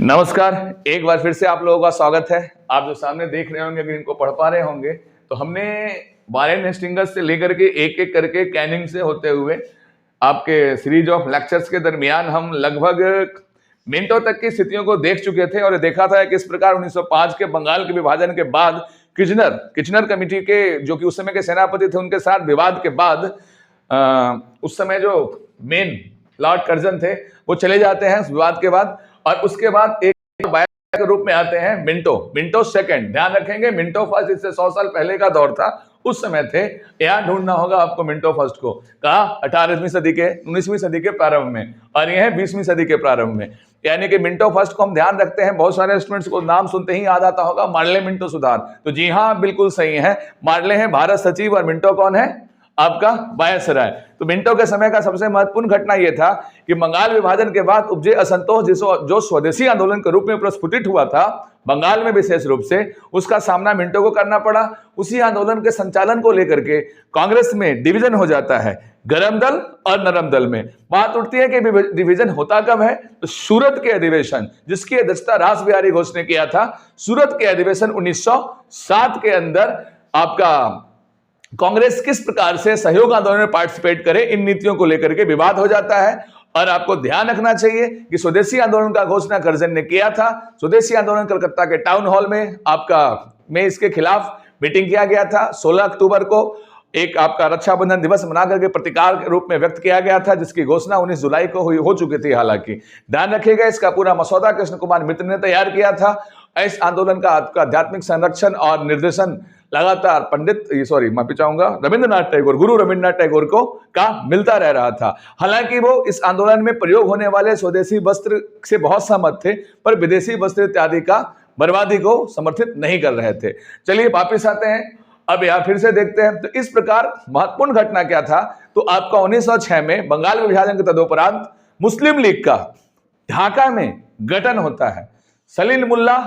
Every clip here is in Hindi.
नमस्कार, एक बार फिर से आप लोगों का स्वागत है। आप जो सामने देख रहे होंगे, अगर इनको पढ़ पा रहे होंगे तो हमने वारेन हेस्टिंग्स से लेकर के एक एक करके कैनिंग से होते हुए आपके सीरीज ऑफ लेक्चर्स के दरमियान हम लगभग मिनटों तक की स्थितियों को देख चुके थे और देखा था कि किस प्रकार 1905 के बंगाल के विभाजन के बाद किचनर कमेटी के जो कि उस समय के सेनापति थे, उनके साथ विवाद के बाद उस समय जो मेन लॉर्ड कर्जन थे वो चले जाते हैं विवाद के बाद, और उसके बाद एक बायस के रूप में आते हैं मिंटो सेकंड। ध्यान रखेंगे, मिंटो फर्स्ट इससे 100 साल पहले का दौर था, उस समय थे। यहाँ ढूंढना होगा आपको मिंटो फर्स्ट को, कहा 18वीं सदी के 19वीं सदी के प्रारंभ में, और यह है 20वीं सदी के प्रारंभ में। यानी कि मिंटो फर्स्ट को हम ध्यान रखते हैं, बहुत सारे स्टूडेंट्स को नाम सुनते ही याद आता होगा मार्ले मिंटो सुधार। तो जी हाँ, बिल्कुल सही है, मार्ले है भारत सचिव और मिंटो कौन है? आपका वायसराय। तो मिंटो के समय का सबसे महत्वपूर्ण घटना यह था कि बंगाल विभाजन के बाद उपजे असंतोष जो स्वदेशी आंदोलन के रूप में प्रस्फुटित हुआ था बंगाल में विशेष रूप से, उसका सामना मिंटो को करना पड़ा। उसी आंदोलन के संचालन को लेकर के कांग्रेस में डिवीजन हो जाता है, गर्म दल और नरम दल में। बात उठती है कि डिवीजन होता कब है? तो सूरत के अधिवेशन, जिसकी अध्यक्षता रास बिहारी घोष ने किया था, सूरत के अधिवेशन 1907 के अंदर आपका कांग्रेस किस प्रकार से सहयोग आंदोलन में पार्टिसिपेट करे, इन नीतियों को लेकर के विवाद हो जाता है। और आपको ध्यान रखना चाहिए कि स्वदेशी आंदोलन का घोषणा कर्जन ने किया था। स्वदेशी आंदोलन कलकत्ता के टाउन हॉल में इसके खिलाफ मीटिंग किया गया था। 16 अक्टूबर को एक आपका रक्षाबंधन दिवस मना करके प्रतिकार के रूप में व्यक्त किया गया था, जिसकी घोषणा 19 जुलाई को हो चुकी थी। हालांकि ध्यान रखिएगा, इसका पूरा मसौदा कृष्ण कुमार मित्र ने तैयार किया था। इस आंदोलन का आध्यात्मिक संरक्षण और निर्देशन लगातार गुरु रविंद्रनाथ टैगोर को मिलता रह रहा था। हालांकि वो इस आंदोलन में प्रयोग होने वाले स्वदेशी वस्त्र से बहुत सहमत थे, पर विदेशी वस्त्र इत्यादि का बर्बादी को समर्थित नहीं कर रहे थे। चलिए वापिस आते हैं, अब यहाँ फिर से देखते हैं। तो इस प्रकार महत्वपूर्ण घटना क्या था? तो आपका 1906 में बंगाल विभाजन के तदोपरांत मुस्लिम लीग का ढाका में गठन होता है। सलील मुल्ला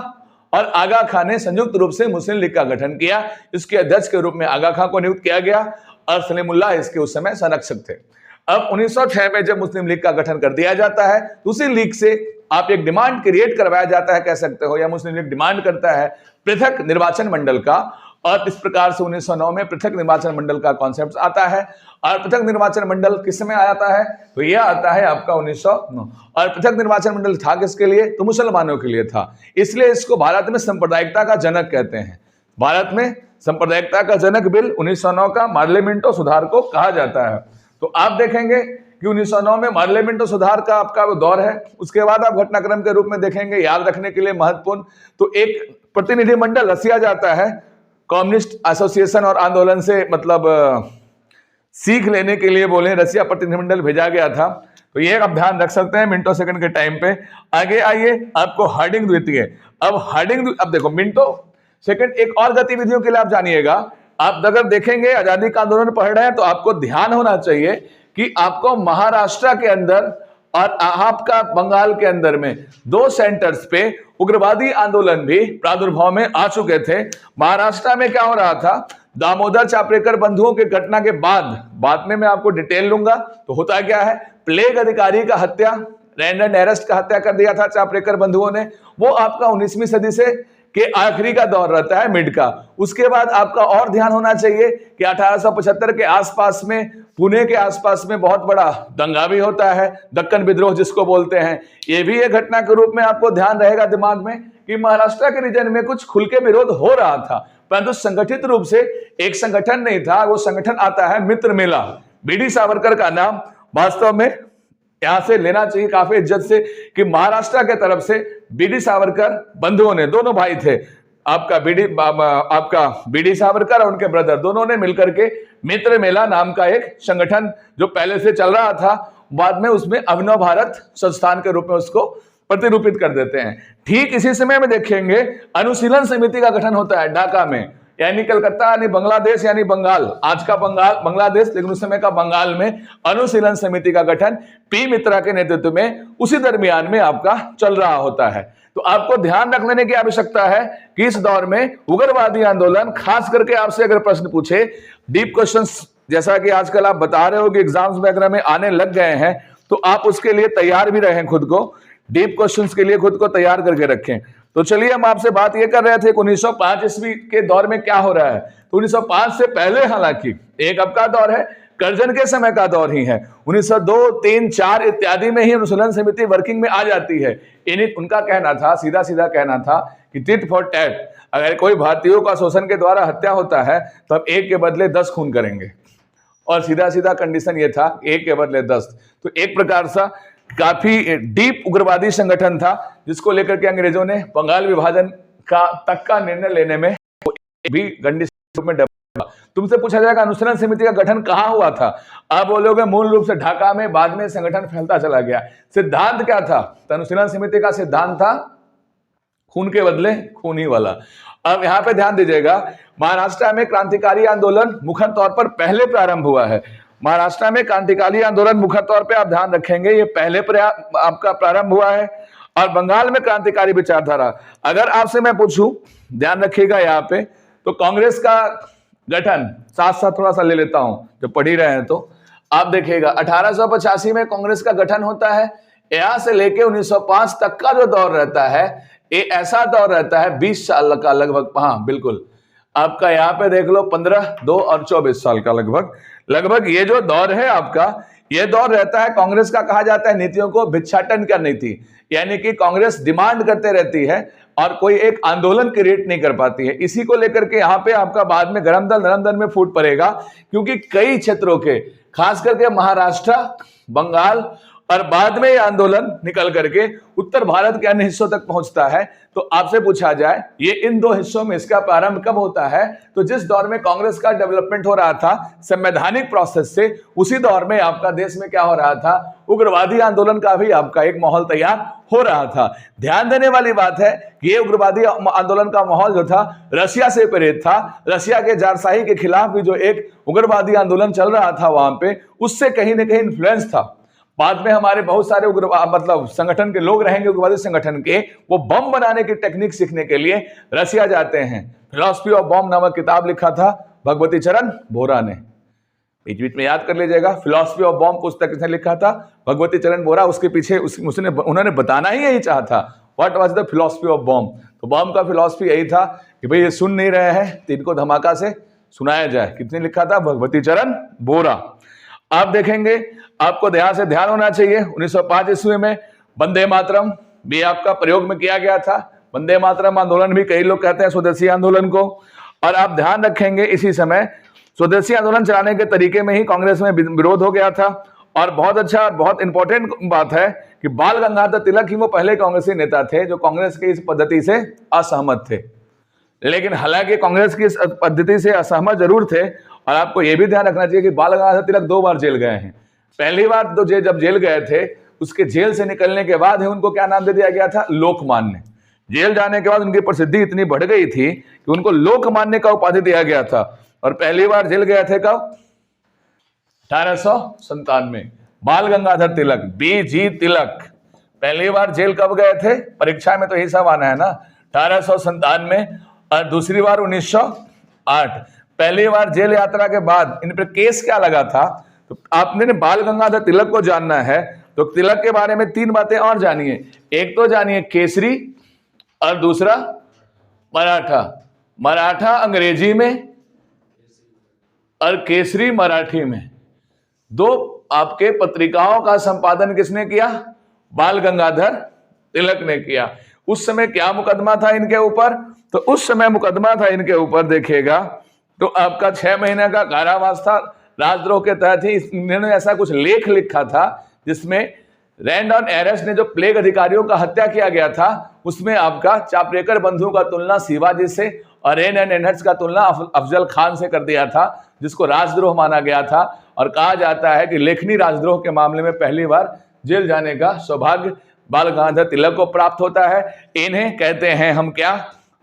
और आगा खां ने संयुक्त रूप से मुस्लिम लीग का गठन किया। इसके अध्यक्ष के रूप में आगा खां को नियुक्त किया गया और सलीमुल्लाह इसके उस समय संरक्षक थे। अब 1906 में जब मुस्लिम लीग का गठन कर दिया जाता है तो उसी लीग से आप एक डिमांड क्रिएट करवाया जाता है, कह सकते हो, या मुस्लिम लीग डिमांड करता है पृथक निर्वाचन मंडल का। और इस प्रकार से 1909 में पृथक निर्वाचन मंडल का कॉन्सेप्ट आता है। और पृथक निर्वाचन मंडल किस समय आता है? तो यह आता है आपका 1909। और पृथक निर्वाचन मंडल था किसके लिए? तो मुसलमानों के लिए था। इसलिए इसको भारत में सांप्रदायिकता का जनक कहते हैं। भारत में सांप्रदायिकता का जनक बिल 1909 का मार्ले मिंटो सुधार को कहा जाता है। तो आप देखेंगे कि 1909 में मार्ले मिंटो सुधार का आपका वो दौर है। उसके बाद आप घटनाक्रम के रूप में देखेंगे, याद रखने के लिए महत्वपूर्ण, तो एक प्रतिनिधिमंडल रसिया जाता है कम्युनिस्ट एसोसिएशन और आंदोलन से, मतलब सीख लेने के लिए बोले, रसिया प्रतिनिधिमंडल भेजा गया था। तो ये आप ध्यान रख सकते हैं मिंटो सेकंड के टाइम पे। आगे आइए, आपको हार्डिंग द्वितीय। अब देखो, मिंटो सेकंड एक और गतिविधियों के लिए आप जानिएगा। आप अगर देखेंगे आजादी का आंदोलन पढ़ रहे हैं तो आपको ध्यान होना चाहिए कि आपको महाराष्ट्र के अंदर और आपका बंगाल के अंदर में 2 सेंटर्स पे उग्रवादी आंदोलन भी प्रादुर्भाव में आ चुके थे। महाराष्ट्र में क्या हो रहा था? दामोदर चापरेकर बंधुओं के घटना के बाद में मैं आपको डिटेल लूंगा। तो होता क्या है, प्लेग अधिकारी का हत्या, रैंडम अरेस्ट का हत्या कर दिया था चापरेकर बंधुओं ने। वो आपका 19वीं सदी से के आखिरी का दौर रहता है, मिड का। उसके बाद आपका और ध्यान होना चाहिए कि 1875 के आसपास में पुणे के आसपास में बहुत बड़ा दंगा भी होता है, दक्कन विद्रोह जिसको बोलते हैं। ये भी एक घटना के रूप में आपको ध्यान रहेगा दिमाग में कि महाराष्ट्र के रीजन में कुछ खुल के विरोध हो रहा था, परंतु संगठित रूप से एक संगठन नहीं था। वो संगठन आता है मित्र मेला। बीडी सावरकर का नाम वास्तव में यहां से लेना चाहिए काफी इज्जत से कि महाराष्ट्र के तरफ से बीडी सावरकर बंधुओं ने, दोनों भाई थे, आपका बीडी सावरकर और उनके ब्रदर, दोनों ने मिलकर के मित्र मेला नाम का एक संगठन जो पहले से चल रहा था, बाद में उसमें अभिनव भारत संस्थान के रूप में उसको प्रतिरूपित कर देते हैं। ठीक इसी समय में देखेंगे अनुशीलन समिति का गठन होता है ढाका में, यानी कलकत्ता यानी बांग्लादेश यानी बंगाल, आज का बांग्लादेश लेकिन उस समय का बंगाल में अनुशीलन समिति का गठन पी मित्रा के नेतृत्व में उसी दरमियान में आपका चल रहा होता है। तो आपको ध्यान रख लेने की आवश्यकता है कि इस दौर में उग्रवादी आंदोलन, खास करके आपसे अगर प्रश्न पूछे डीप क्वेश्चंस, जैसा कि आजकल आप बता रहे हो कि एग्जाम्स वगैरह में आने लग गए हैं, तो आप उसके लिए तैयार भी रहें खुद को। डीप क्वेश्चंस के लिए खुद को तैयार करके रखें। तो चलिए, हम आपसे बात ये कर रहे थे कि 1905 ईस्वी के दौर में क्या हो रहा है। तो 1905 से पहले हालांकि एक अब का दौर है, कर्जन के समय का दौर ही है। 1902, 3, 4 इत्यादि में ही अनुशीलन समिति वर्किंग में आ जाती है। इन्हीं उनका कहना था, सीधा सीधा कहना था कि टिट फॉर टैट, अगर कोई भारतीयों का शोषण के द्वारा हत्या होता है तो अब एक के बदले 10 खून करेंगे, और सीधा सीधा कंडीशन ये था, एक के बदले 10। तो एक प्रकार सा काफी डीप उग्रवादी संगठन था, जिसको लेकर के अंग्रेजों ने बंगाल विभाजन का तक का निर्णय लेने में भी कंडीशन में डबा। तुमसे पूछा जाएगा अनुशीलन समिति का गठन कहां हुआ था, आप बोलोगे मूल रूप से ढाका में, बाद में संगठन फैलता चला गया। सिद्धांत क्या था? तो अनुशीलन समिति का सिद्धांत था खून के बदले खून ही वाला। अब यहां पे ध्यान दीजिएगा, महाराष्ट्र में क्रांतिकारी आंदोलन मुख्य तौर पर पहले प्रारंभ हुआ है। महाराष्ट्र में क्रांतिकारी आंदोलन मुख्य तौर पे आप ध्यान रखेंगे, ये पहले आपका प्रारंभ हुआ है। और बंगाल में क्रांतिकारी विचारधारा, अगर आपसे मैं पूछूं, ध्यान रखिएगा यहाँ पे, तो कांग्रेस का गठन साथ साथ थोड़ा सा ले लेता हूं, जब पढ़ ही रहे हैं तो आप देखिएगा 1885 में कांग्रेस का गठन होता है। यहां से लेके 1905 तक का जो दौर रहता है, ये ऐसा दौर रहता है 20 साल का लगभग। हाँ बिल्कुल, आपका यहाँ पे देख लो 15, 2 और 24 साल का लगभग ये जो दौर है आपका, ये दौर रहता है। कांग्रेस का कहा जाता है नीतियों को भिक्षाटन का नीति, यानी कि कांग्रेस डिमांड करते रहती है और कोई एक आंदोलन क्रिएट नहीं कर पाती है। इसी को लेकर के यहाँ पे आपका बाद में गरम दल नरम दल में फूट पड़ेगा, क्योंकि कई क्षेत्रों के, खास करके महाराष्ट्र, बंगाल और बाद में ये आंदोलन निकल करके उत्तर भारत के अन्य हिस्सों तक पहुंचता है। तो आपसे पूछा जाए ये इन दो हिस्सों में इसका प्रारंभ कब होता है, तो जिस दौर में कांग्रेस का डेवलपमेंट हो रहा था संवैधानिक प्रोसेस से, उसी दौर में आपका देश में क्या हो रहा था, उग्रवादी आंदोलन का भी आपका एक माहौल तैयार हो रहा था। ध्यान देने वाली बात है कि ये उग्रवादी आंदोलन का माहौल जो था रशिया से प्रेरित था। रशिया के जारशाही के खिलाफ भी जो एक उग्रवादी आंदोलन चल रहा था वहां पे, उससे कहीं ना कहीं इन्फ्लुएंस था। बाद में हमारे बहुत सारे मतलब संगठन के लोग रहेंगे, उग्रवादी संगठन के, वो बम बनाने की टेक्निक सीखने के लिए रशिया जाते हैं। फिलॉसफी ऑफ बॉम्ब नामक किताब लिखा था भगवती चरण बोरा ने, बीच बीच में याद कर लीजिएगा। फिलॉसफी ऑफ बॉम्ब पुस्तक किसने लिखा था? भगवती चरण बोरा। उसके पीछे उन्होंने बताना ही यही चाहा था, what was the philosophy of bomb. तो बॉम्ब का फिलॉसफी यही था कि भाई ये सुन नहीं रहे हैं तो इनको धमाका से सुनाया जाए। किसने लिखा था? भगवती चरण बोरा। आप देखेंगे, आपको ध्यान होना चाहिए 1905 ईस्वी में वंदे मातरम भी आपका प्रयोग में किया गया था। वंदे मातरम आंदोलन भी कई लोग कहते हैं स्वदेशी आंदोलन को। और आप ध्यान रखेंगे इसी समय स्वदेशी आंदोलन चलाने के तरीके में ही कांग्रेस में विरोध हो गया था। और बहुत अच्छा, बहुत इंपॉर्टेंट बात है कि बाल गंगाधर तिलक ही वो पहले कांग्रेसी नेता थे जो कांग्रेस की इस पद्धति से असहमत थे। लेकिन हालांकि कांग्रेस की इस पद्धति से असहमत जरूर थे। और आपको यह भी ध्यान रखना चाहिए कि बाल गंगाधर तिलक 2 बार जेल गए हैं। पहली बार तो जब जेल गए थे, उसके जेल से निकलने के बाद ही उनको क्या नाम दे दिया गया था? लोकमान्य। जेल जाने के बाद उनकी प्रसिद्धि इतनी बढ़ गई थी कि उनको लोकमान्य का उपाधि दिया गया था। और पहली बार जेल गए थे कब? 1897। बाल गंगाधर तिलक, BG तिलक पहली बार जेल कब गए थे? परीक्षा में तो यही सब आना है ना, 1897। और दूसरी बार 1908। पहली बार जेल यात्रा के बाद इन पर केस क्या लगा था? तो आपने बाल गंगाधर तिलक को जानना है तो तिलक के बारे में 3 बातें और जानिए। एक तो जानिए केसरी, और दूसरा मराठा। मराठा अंग्रेजी में और केसरी मराठी में। 2 आपके पत्रिकाओं का संपादन किसने किया? बाल गंगाधर तिलक ने किया। उस समय क्या मुकदमा था इनके ऊपर? तो उस समय मुकदमा था इनके ऊपर, देखिएगा, तो आपका 6 महीने का कारावास था। राजद्रोह के तहत ही इन्होंने ऐसा कुछ लेख लिखा था जिसमें रैंड ऑन एरेस्ट ने जो प्लेग अधिकारियों का हत्या किया गया था, उसमें आपका चापरेकर बंधुओं का तुलना शिवाजी से और रेन एंड एनहट्स का तुलना अफजल खान से कर दिया था, जिसको राजद्रोह माना गया था। और कहा जाता है कि लेखनी राजद्रोह के मामले में पहली बार जेल जाने का सौभाग्य बाल गंगाधर तिलक को प्राप्त होता है। इन्हें कहते हैं हम क्या?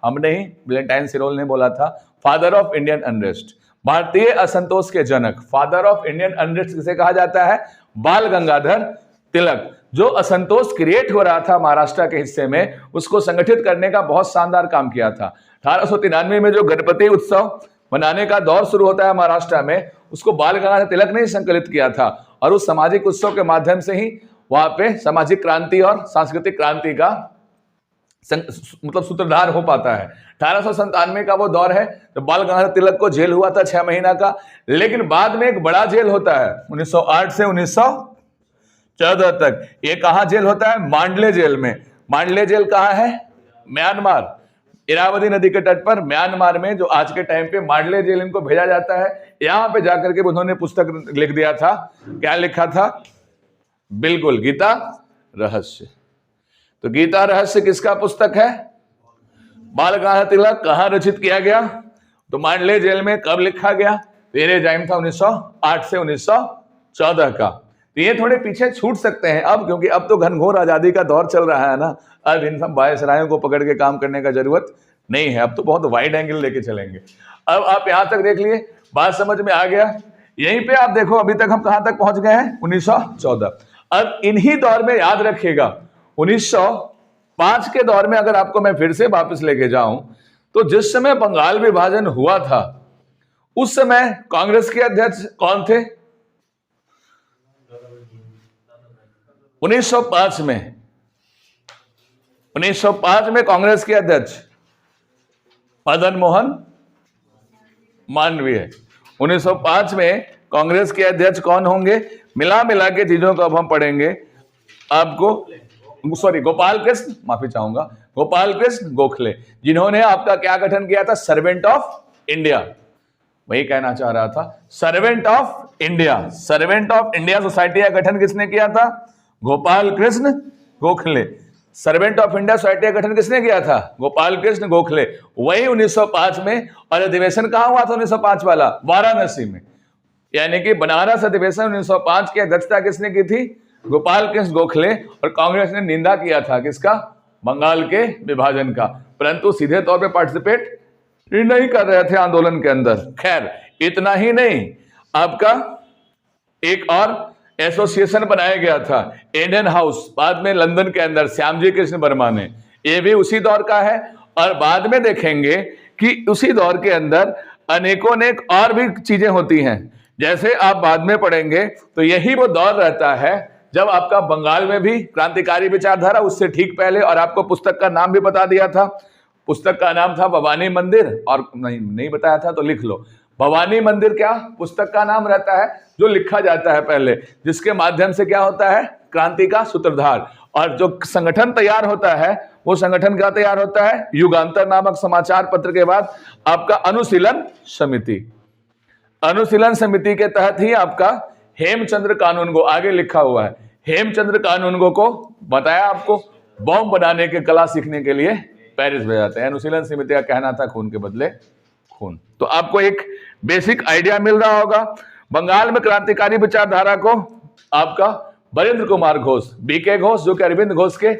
हम नहीं, वैलेंटाइन सिरोल ने बोला था, फादर ऑफ इंडियन अनरेस्ट, भारतीय असंतोष के जनक। फादर ऑफ इंडियन अनरेस्ट किसे कहा जाता है? बाल गंगाधर तिलक। जो असंतोष क्रिएट हो रहा था महाराष्ट्र के हिस्से में, उसको संगठित करने का बहुत शानदार काम किया था। 1893 में जो गणपति उत्सव मनाने का दौर शुरू होता है महाराष्ट्र में, उसको बाल गंगाधर तिलक ने ही संकलित किया था। और उस सामाजिक उत्सव के माध्यम से ही वहां पे सामाजिक क्रांति और सांस्कृतिक क्रांति का मतलब सूत्रधार हो पाता है। 1897 का वो दौर है जब बाल गंगाधर तिलक को जेल हुआ था 6 महीना का, लेकिन बाद में एक बड़ा जेल होता है 1908 से 1914 तक। ये कहां जेल होता है? मांडले जेल में। मांडले जेल कहां है? म्यांमार, इरावदी नदी के तट पर म्यांमार में, जो आज के टाइम पे मांडले जेल इनको भेजा जाता है। यहां पे जाकर के उन्होंने पुस्तक लिख दिया था। क्या लिखा था? बिल्कुल, गीता रहस्य। तो गीता रहस्य किसका पुस्तक है? बाल गंगाधर तिलक। कहां रचित किया गया? तो मांडले जेल में। कब लिखा गया? ये टाइम था 1908 से 1914 का। तो ये थोड़े पीछे छूट सकते हैं अब, क्योंकि अब तो घनघोर आजादी का दौर चल रहा है ना। अब इन सब वायसरायों को पकड़ के काम करने का जरूरत नहीं है। अब तो बहुत वाइड एंगल लेके चलेंगे। अब आप यहां तक देख लिए, बात समझ में आ गया। यहीं पे आप देखो अभी तक हम कहां तक पहुंच गए हैं? 1914। अब इन्हीं दौर में याद रखिएगा 1905 के दौर में अगर आपको मैं फिर से वापस लेके जाऊं, तो जिस समय बंगाल विभाजन हुआ था उस समय कांग्रेस के अध्यक्ष कौन थे? 1905 में कांग्रेस के अध्यक्ष मदन मोहन मालवीय। 1905 में कांग्रेस के अध्यक्ष कौन होंगे? मिला के चीजों को अब हम पढ़ेंगे आपको। सॉरी, गोपाल कृष्ण, माफी चाहूंगा, गोपाल कृष्ण गोखले, जिन्होंने आपका क्या गठन किया था? Servant of India. वही कहना चाह रहा था, servant of India. Servant of India society का गठन किसने किया था? Gopal Krishna Gokhale. Servant of India society का गठन किसने किया था? गोपाल कृष्ण गोखले। वही 1905 में। और अधिवेशन कहां हुआ था 1905 वाला? वाराणसी में। यानी कि बनारस अधिवेशन 1905 की अध्यक्षता किसने की थी? गोपाल कृष्ण गोखले। और कांग्रेस ने निंदा किया था किसका? बंगाल के विभाजन का, परंतु सीधे तौर पे पार्टिसिपेट नहीं कर रहे थे आंदोलन के अंदर। खैर, इतना ही नहीं, आपका एक और एसोसिएशन बनाया गया था, इंडियन हाउस, बाद में लंदन के अंदर, श्यामजी कृष्ण वर्मा ने। ये भी उसी दौर का है। और बाद में देखेंगे कि उसी दौर के अंदर अनेकों अनेक और भी चीजें होती हैं। जैसे आप बाद में पढ़ेंगे तो यही वो दौर रहता है जब आपका बंगाल में भी क्रांतिकारी विचारधारा, उससे ठीक पहले। और आपको पुस्तक का नाम भी बता दिया था। पुस्तक का नाम था भवानी मंदिर। और नहीं बताया था तो लिख लो, भवानी मंदिर क्या पुस्तक का नाम रहता है जो लिखा जाता है पहले, जिसके माध्यम से क्या होता है? क्रांति का सूत्रधार। और जो संगठन तैयार होता है वो संगठन क्या तैयार होता है? युगांतर नामक समाचार पत्र के बाद आपका अनुशीलन समिति। अनुशीलन समिति के तहत ही आपका हेमचंद्र कानूनगो, आगे लिखा हुआ है, हेमचंद्र कानूनगो को बताया आपको बॉम्ब बनाने की कला सीखने के लिए पेरिस भेजा जाते हैं। अनुशीलन समिति का कहना था खून के बदले खून। तो आपको एक बेसिक आइडिया मिल रहा होगा। बंगाल में क्रांतिकारी विचारधारा को आपका बरेंद्र कुमार घोष, बीके घोष, जो कि अरविंद घोष के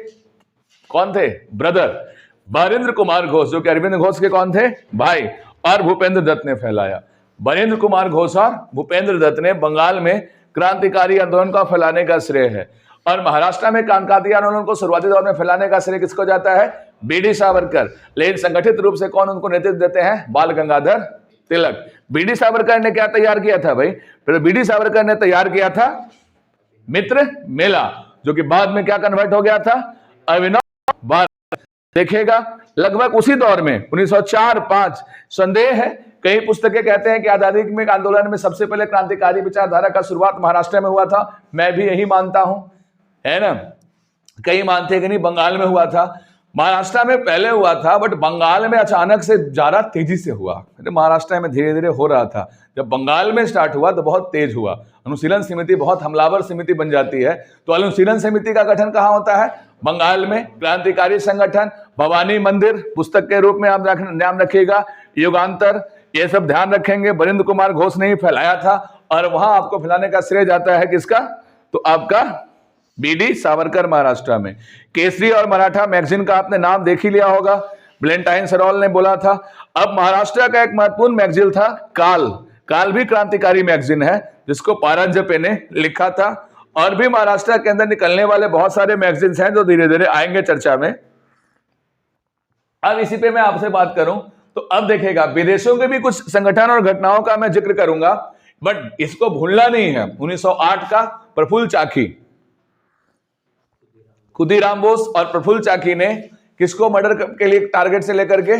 कौन थे? ब्रदर। बरेंद्र कुमार घोष, जो कि अरविंद घोष के कौन थे? भाई। और भूपेंद्र दत्त ने फैलाया। बरेंद्र कुमार घोष और भूपेंद्र दत्त ने बंगाल में क्रांतिकारी आंदोलन का फैलाने का श्रेय है। और महाराष्ट्र में क्रांतिकारी आंदोलन को शुरुआती दौर में फैलाने का श्रेय किसको जाता है? बीडी सावरकर। लेकिन संगठित रूप से कौन उनको नेतृत्व देते हैं? बाल गंगाधर तिलक। बीडी सावरकर ने क्या तैयार किया था भाई? फिर बीडी सावरकर ने तैयार किया था मित्र मेला, जो कि बाद में क्या कन्वर्ट हो गया था? अभिनव भारत। देखेगा लगभग उसी दौर में 1904-05। संदेह है, कई पुस्तकें कहते हैं कि आजादी में आंदोलन में सबसे पहले क्रांतिकारी विचारधारा का शुरुआत महाराष्ट्र में हुआ था। मैं भी यही मानता हूं, है ना। कई मानते हैं कि नहीं, बंगाल में हुआ था। महाराष्ट्र में पहले हुआ था, बट बंगाल में अचानक से ज्यादा तेजी से हुआ। महाराष्ट्र में धीरे धीरे हो रहा था, जब बंगाल में स्टार्ट हुआ तो बहुत तेज हुआ। अनुशीलन समिति बहुत हमलावर समिति बन जाती है। तो अनुशीलन समिति का गठन कहाँ होता है? बंगाल में। क्रांतिकारी संगठन, भवानी मंदिर पुस्तक के रूप में आप नाम रखिएगा, युगांतर, ये सब ध्यान रखेंगे। बरेंद्र कुमार घोष ने ही फैलाया था। और वहां आपको फैलाने का श्रेय जाता है किसका? तो आपका बीडी सावरकर महाराष्ट्र में। केसरी और मराठा मैगजीन का आपने नाम देख ही लिया होगा, ब्लेंटाइन सरोल ने बोला था। अब महाराष्ट्र का एक महत्वपूर्ण मैगजीन था काल। काल भी क्रांतिकारी मैगजीन है, जिसको पारंजपे ने लिखा था। और भी महाराष्ट्र के अंदर निकलने वाले बहुत सारे मैगजीन्स हैं जो धीरे धीरे आएंगे चर्चा में। अब इसी पे मैं आपसे बात करूं तो अब देखेगा विदेशों के भी कुछ संगठन और घटनाओं का मैं जिक्र करूंगा, बट इसको भूलना नहीं है। 1908 का प्रफुल्ल चाकी, खुदीराम बोस और प्रफुल्ल चाकी ने किसको मर्डर के लिए टारगेट से लेकर के,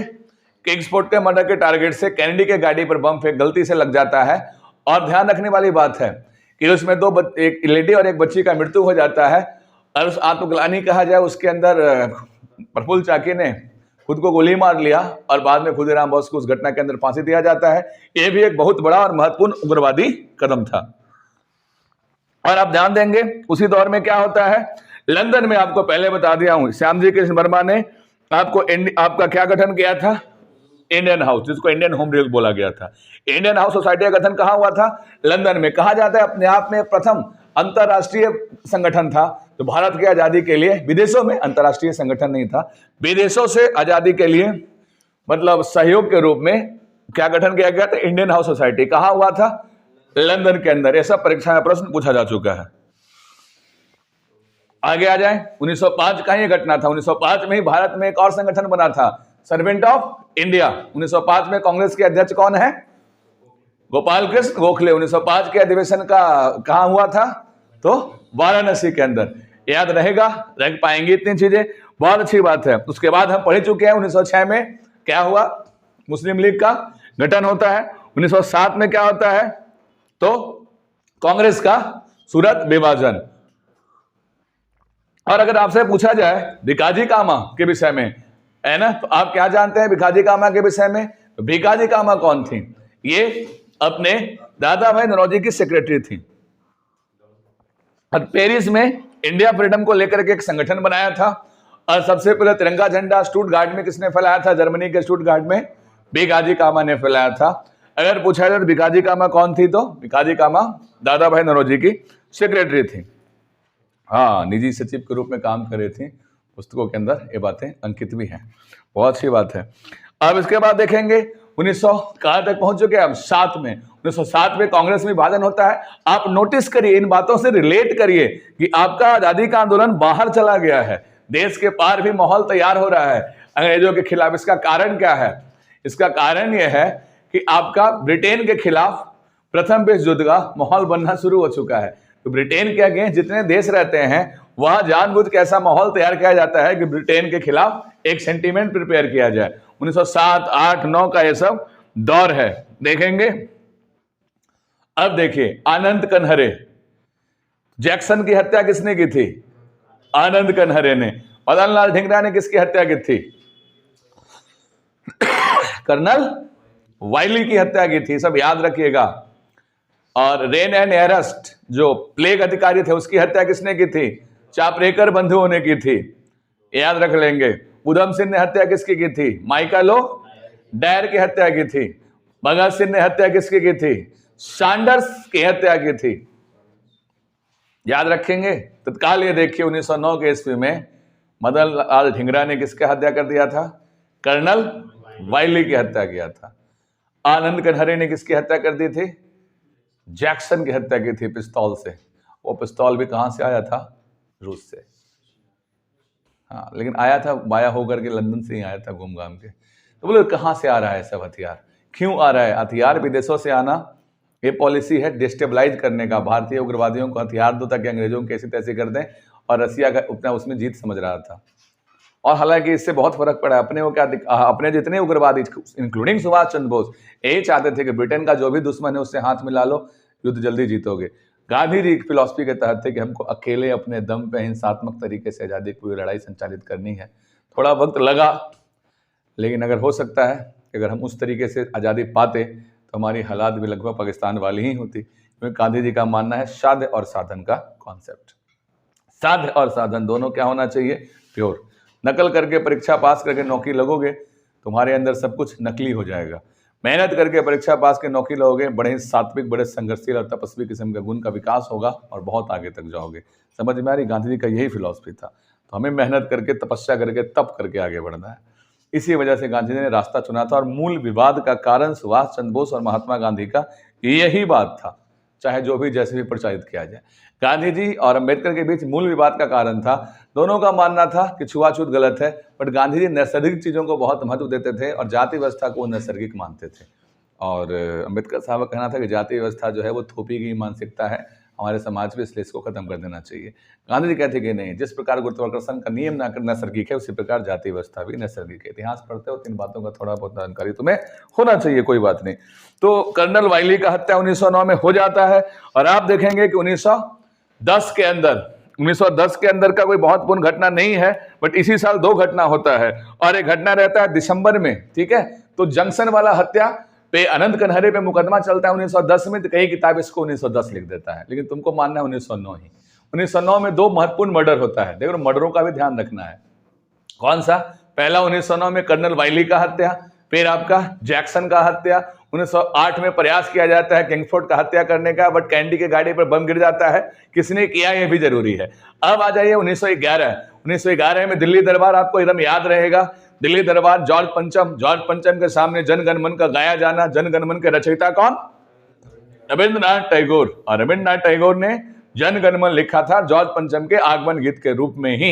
किंग्सफोर्ड के मर्डर के टारगेट से कैनेडी के गाड़ी पर बम फेंक गलती से लग जाता है। और ध्यान रखने वाली बात है कि उसमें एक लेडी और एक बच्ची का मृत्यु हो जाता है, और उस आत्मग्लानि कहा जाए उसके अंदर प्रफुल्ल चाकी ने खुद को गोली मार लिया और बाद में खुदीराम बोस को उस घटना के अंदर फांसी दिया जाता है। यह भी एक बहुत बड़ा और महत्वपूर्ण उग्रवादी कदम था। और आप ध्यान देंगे उसी दौर में क्या होता है, लंदन में आपको पहले बता दिया हूं, श्यामजी कृष्ण वर्मा ने आपका क्या गठन किया था, इंडियन हाउस, जिसको इंडियन होम रूल बोला गया था। इंडियन हाउस सोसाइटी का गठन कहां हुआ था, लंदन में। कहा जाता है अपने आप में प्रथम अंतरराष्ट्रीय संगठन था जो भारत की आजादी के लिए, विदेशों में अंतरराष्ट्रीय संगठन नहीं था, विदेशों से आजादी के लिए मतलब सहयोग के रूप में क्या गठन किया गया था, इंडियन हाउस सोसाइटी। कहां हुआ था, लंदन के अंदर। ऐसा परीक्षा में प्रश्न पूछा जा चुका है। आगे आ जाए, 1905 का ये घटना था। 1905 में ही भारत में एक और संगठन बना था, सर्वेंट ऑफ इंडिया। 1905 में कांग्रेस के अध्यक्ष कौन है, गोपाल कृष्ण गोखले। 1905 के अधिवेशन का कहां हुआ था, तो वाराणसी के अंदर। याद रहेगा, रख पाएंगे इतनी चीजें, बहुत अच्छी बात है। उसके बाद हम पढ़ चुके हैं 1906 में क्या हुआ, मुस्लिम लीग का गठन होता है। 1907 में क्या होता है, तो कांग्रेस का सूरत विभाजन। और अगर आपसे पूछा जाए भिकाजी कामा के विषय में, है ना, तो आप क्या जानते हैं भिकाजी कामा के विषय में? तो भिकाजी कामा कौन थी? ये अपने दादा भाई नौरोजी की सेक्रेटरी थी। और पेरिस में इंडिया फ्रीडम को लेकर के एक संगठन बनाया था। और सबसे पहले तिरंगा झंडा स्टुटगार्ट में किसने फैलाया था, जर्मनी के स्टुटगार्ट में भिकाजी कामा ने फैलाया था। अगर पूछा जाए तो भिकाजी कामा कौन थी, तो भिकाजी कामा दादा भाई नौरोजी की सेक्रेटरी थी। हाँ, निजी सचिव के रूप में काम कर रही थी। पुस्तकों के अंदर ये बातें अंकित भी हैं, बहुत अच्छी बात है। अब इसके बाद देखेंगे 1900 कहां तक पहुंच चुके हैं हम, 7 में। 1907 में कांग्रेस में विभाजन होता है। आप नोटिस करिए, इन बातों से रिलेट करिए कि आपका आजादी का आंदोलन बाहर चला गया है, देश के पार भी माहौल तैयार हो रहा है अंग्रेजों के खिलाफ। इसका कारण क्या है? इसका कारण यह है कि आपका ब्रिटेन के खिलाफ प्रथम विश्व युद्ध का माहौल बनना शुरू हो चुका है। तो ब्रिटेन के अगेंस्ट जितने देश रहते हैं वहां जानबूझ के ऐसा माहौल तैयार किया जाता है कि ब्रिटेन के खिलाफ एक सेंटीमेंट प्रिपेयर किया जाए। 1907, 8, 9 का ये सब दौर है, देखेंगे। अब देखिए आनंद कनहरे, जैक्सन की हत्या किसने की थी? आनंद कनहरे ने। मदन लाल ढींगरा ने किसकी हत्या की थी? कर्नल वाइली की हत्या की थी, सब याद रखिएगा। और रेन एंड एरस्ट जो प्लेग अधिकारी थे उसकी हत्या किसने की थी? चापरेकर बंधुओं ने की थी, याद रख लेंगे। उधम सिंह ने हत्या किसकी की थी? माइकल ओ डायर की हत्या की थी। भगत सिंह ने हत्या किसकी की थी? सैंडर्स की हत्या की थी, याद रखेंगे। तत्काल ये देखिए 1909 के ईस्वी में मदन लाल ढींगरा ने किसकी हत्या कर दिया था? कर्नल वाइली की हत्या किया था। आनंद कनहरे ने किसकी हत्या कर दी थी? जैक्सन की हत्या की थी पिस्तौल से। वो पिस्तौल भी कहां से आया था? रूस से। हाँ, लेकिन आया था वाया होकर के, लंदन से ही आया था घूम घाम के। तो बोले कहां से आ रहा है सब हथियार, क्यों आ रहा है? हथियार विदेशों से आना ये पॉलिसी है डिस्टेबलाइज करने का। भारतीय उग्रवादियों को हथियार दो ताकि अंग्रेजों को कैसे तैसे कर दें, और रसिया का उतना उसमें जीत समझ रहा था। और हालांकि इससे बहुत फर्क पड़ा। अपने वो क्या, अपने जितने उग्रवादी इंक्लूडिंग सुभाष चंद्र बोस यही चाहते थे कि ब्रिटेन का जो भी दुश्मन है उससे हाथ मिला लो, युद्ध जल्दी जीतोगे। गांधी जी की फिलॉसफी के तहत थे कि हमको अकेले अपने दम पे हिंसात्मक तरीके से आज़ादी की लड़ाई संचालित करनी है। थोड़ा वक्त लगा, लेकिन अगर हो सकता है कि अगर हम उस तरीके से आज़ादी पाते तो हमारी हालात भी लगभग पाकिस्तान वाली ही होती। क्योंकि गांधी जी का मानना है साध्य और साधन का कॉन्सेप्ट। साध्य और साधन दोनों क्या होना चाहिए? प्योर। नकल करके परीक्षा पास करके नौकरी लगोगे, तुम्हारे अंदर सब कुछ नकली हो जाएगा। मेहनत करके परीक्षा पास के नौकरी लगोगे, बड़े सात्विक, बड़े संघर्षशील और तपस्वी किस्म का गुण का विकास होगा और बहुत आगे तक जाओगे। समझ में आ रही? गांधी जी का यही फिलॉसफी था। तो हमें मेहनत करके, तपस्या करके, तप करके आगे बढ़ना है। इसी वजह से गांधी जी ने रास्ता चुना था। और मूल विवाद का कारण सुभाष चंद्र बोस और महात्मा गांधी का यही बात था, चाहे जो भी जैसे भी प्रचारित किया जाए। गांधी जी और अम्बेडकर के बीच मूल विवाद का कारण था, दोनों का मानना था कि छुआछूत गलत है, बट गांधी जी नैसर्गिक चीज़ों को बहुत महत्व देते थे और जाति व्यवस्था को नैसर्गिक मानते थे। और अम्बेडकर साहब का कहना था कि जाति व्यवस्था जो है वो थोपी की मानसिकता है, हमारे समाज में, इसलिए इसको खत्म कर देना चाहिए। गांधी जी कहते कि नहीं, जिस प्रकार गुरुत्वाकर्षण का नियम नैसर्गिक है उसी प्रकार जाति व्यवस्था भी नैसर्गिक है। इतिहास पढ़ते हो तो इन बातों का थोड़ा बहुत जानकारी तुम्हें होना चाहिए, कोई बात नहीं। तो कर्नल वाइली का हत्या 1909 में हो जाता है और आप देखेंगे कि 1910 के अंदर का कोई बहुत पूर्ण घटना नहीं है, बट इसी साल 2 घटना होता है और एक घटना रहता है दिसंबर में, ठीक है। तो जंक्शन वाला हत्या पे अनंत कन्हरे पे मुकदमा चलता है 1910 में, तो कई किताब इसको 1910 लिख देता है, लेकिन तुमको मानना है 1909 ही। 1909 में 2 महत्वपूर्ण मर्डर होता है, देखो मर्डरों का भी ध्यान रखना है। कौन सा? पहला 1909 में कर्नल वाइली का हत्या, फिर आपका जैक्सन का हत्या। 1908 में प्रयास किया जाता है किंगफोर्ड का हत्या करने का, बट कैंडी के गाड़ी पर बम गिर जाता है। किसने किया यह भी जरूरी है। अब आ जाइए 1911 में दिल्ली दरबार, आपको एकदम याद रहेगा। दिल्ली दरबार, जॉर्ज पंचम के सामने जनगणमन का गाया जाना। जनगणमन के रचयिता कौन? रविंद्रनाथ टैगोर। और रविंद्रनाथ टैगोर ने जनगणमन लिखा था जॉर्ज पंचम के आगमन गीत के रूप में ही।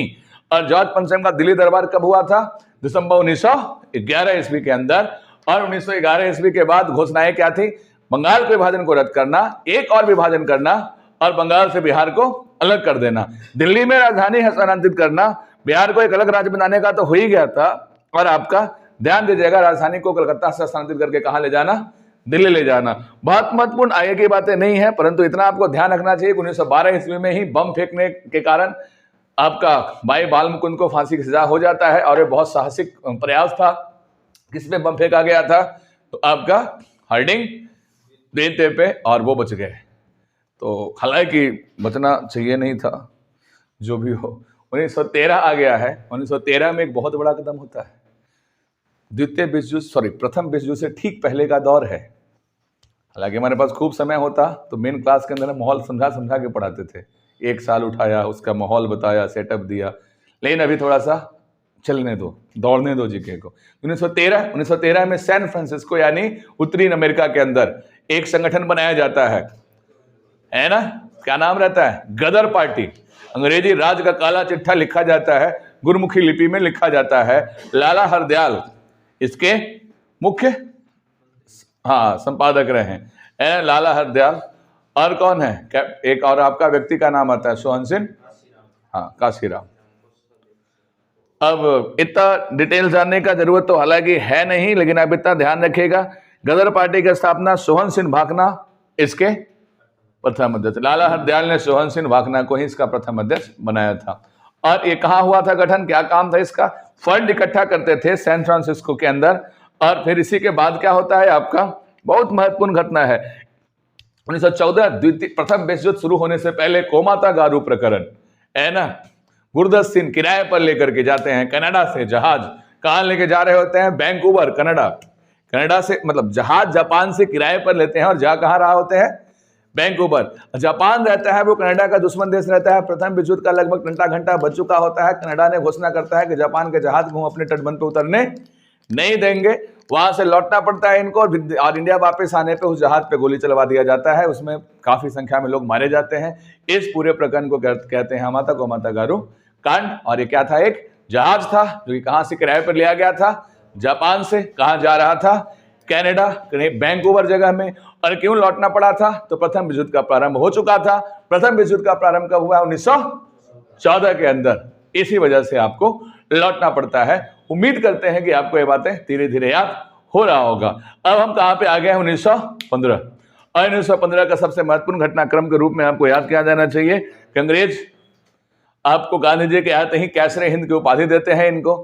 और जॉर्ज पंचम का दिल्ली दरबार कब हुआ था? दिसंबर 1911 ईस्वी के अंदर। और 1911 ईस्वी के बाद घोषणाएं क्या थी? बंगाल के विभाजन को रद्द करना, एक और विभाजन करना और बंगाल से बिहार को अलग कर देना, दिल्ली में राजधानी हस्तांतरित करना, बिहार को एक अलग राज्य बनाने का तो हो ही गया था। और आपका ध्यान दीजिएगा, राजधानी को कलकत्ता से हस्तांतरित करके कहां ले जाना? दिल्ली ले जाना। बहुत महत्वपूर्ण आगे की बातें नहीं है, परंतु इतना आपको ध्यान रखना चाहिए कि 1912 ईस्वी में ही बम फेंकने के कारण आपका भाई बाल मुकुंद को फांसी की सजा हो जाता है। और ये बहुत साहसिक प्रयास था। किस पे बम फेंका गया था? तो आपका हार्डिंग द्वीप पे, और वो बच गए। तो हालांकि बचना चाहिए नहीं था, जो भी हो। 1913 आ गया है। 1913 में एक बहुत बड़ा कदम होता है। प्रथम विश्व युद्ध से ठीक पहले का दौर है। हालांकि हमारे पास खूब समय होता तो मेन क्लास के अंदर माहौल समझा के पढ़ाते थे। एक साल उठाया, उसका माहौल बताया, सेटअप दिया, लेकिन अभी थोड़ा सा चलने दो, दौड़ने दो जीके को। 1913 में सैन फ्रांसिस्को यानी उत्तरी अमेरिका के अंदर एक संगठन बनाया जाता है ना? क्या नाम रहता है? गदर पार्टी। अंग्रेजी राज का काला चिट्ठा लिखा जाता है, गुरमुखी लिपि में लिखा जाता है। लाला हरदयाल इसके मुख्य संपादक रहे हैं, लाला हरदयाल। और कौन है? एक और आपका व्यक्ति का नाम आता है सोहन सिंह काशीराम। अब इतना डिटेल जानने का जरूरत तो हालांकि है नहीं, लेकिन आप इतना ध्यान रखिएगा, गदर पार्टी की स्थापना सोहन सिंह भाकना इसके प्रथम अध्यक्ष। लाला हरदयाल ने सोहन सिंह भाकना को ही इसका प्रथम अध्यक्ष बनाया था। और ये कहां हुआ था गठन? क्या काम था इसका? फंड इकट्ठा करते थे सैन फ्रांसिस्को के अंदर। और फिर इसी के बाद क्या होता है आपका? बहुत महत्वपूर्ण घटना है। 1914 प्रथम विश्व युद्ध शुरू होने से पहले कोमाता गारू प्रकरण है ना? गुरदत्त सिंह किराए पर लेकर के जाते हैं कनाडा से जहाज। कहां लेके जा रहे होते हैं? वैंकूवर, कनाडा से, मतलब जहाज जापान से किराए पर लेते हैं और जा कहां रहा होते हैं? वैंकूवर। जापान रहता है वो कनाडा का दुश्मन देश रहता है। प्रथम विश्व युद्ध का लगभग घंटा बच चुका होता है। कनाडा ने घोषणा करता है कि जापान के जहाज को अपने तटबंध पर उतरने नहीं देंगे। वहां से लौटना पड़ता है इनको, और इंडिया वापस आने पे उस जहाज पे गोली चलवा दिया जाता है। उसमें काफी संख्या में लोग मारे जाते हैं। इस पूरे प्रकरण को कहते हैं हमाता कोमाता गारू कांड। और ये क्या था? एक जहाज था जो कि कहां से किराए पर लिया गया था? जापान से। कहां जा रहा था? कनाडा, वैंकूवर जगह में। और क्यों लौटना पड़ा था? तो प्रथम विश्व युद्ध का प्रारंभ हो चुका था। प्रथम विश्व युद्ध का प्रारंभ कब हुआ? 1914 के अंदर। इसी वजह से आपको लौटना पड़ता है। उम्मीद करते हैं कि आपको ये बातें धीरे धीरे याद हो रहा होगा। अब हम कहां पे आ गए हैं? 1915। और 1915 का सबसे महत्वपूर्ण घटनाक्रम के रूप में आपको याद किया जाना चाहिए कि अंग्रेज आपको गांधी जी के आते ही कैसरे हिंद की उपाधि देते हैं इनको।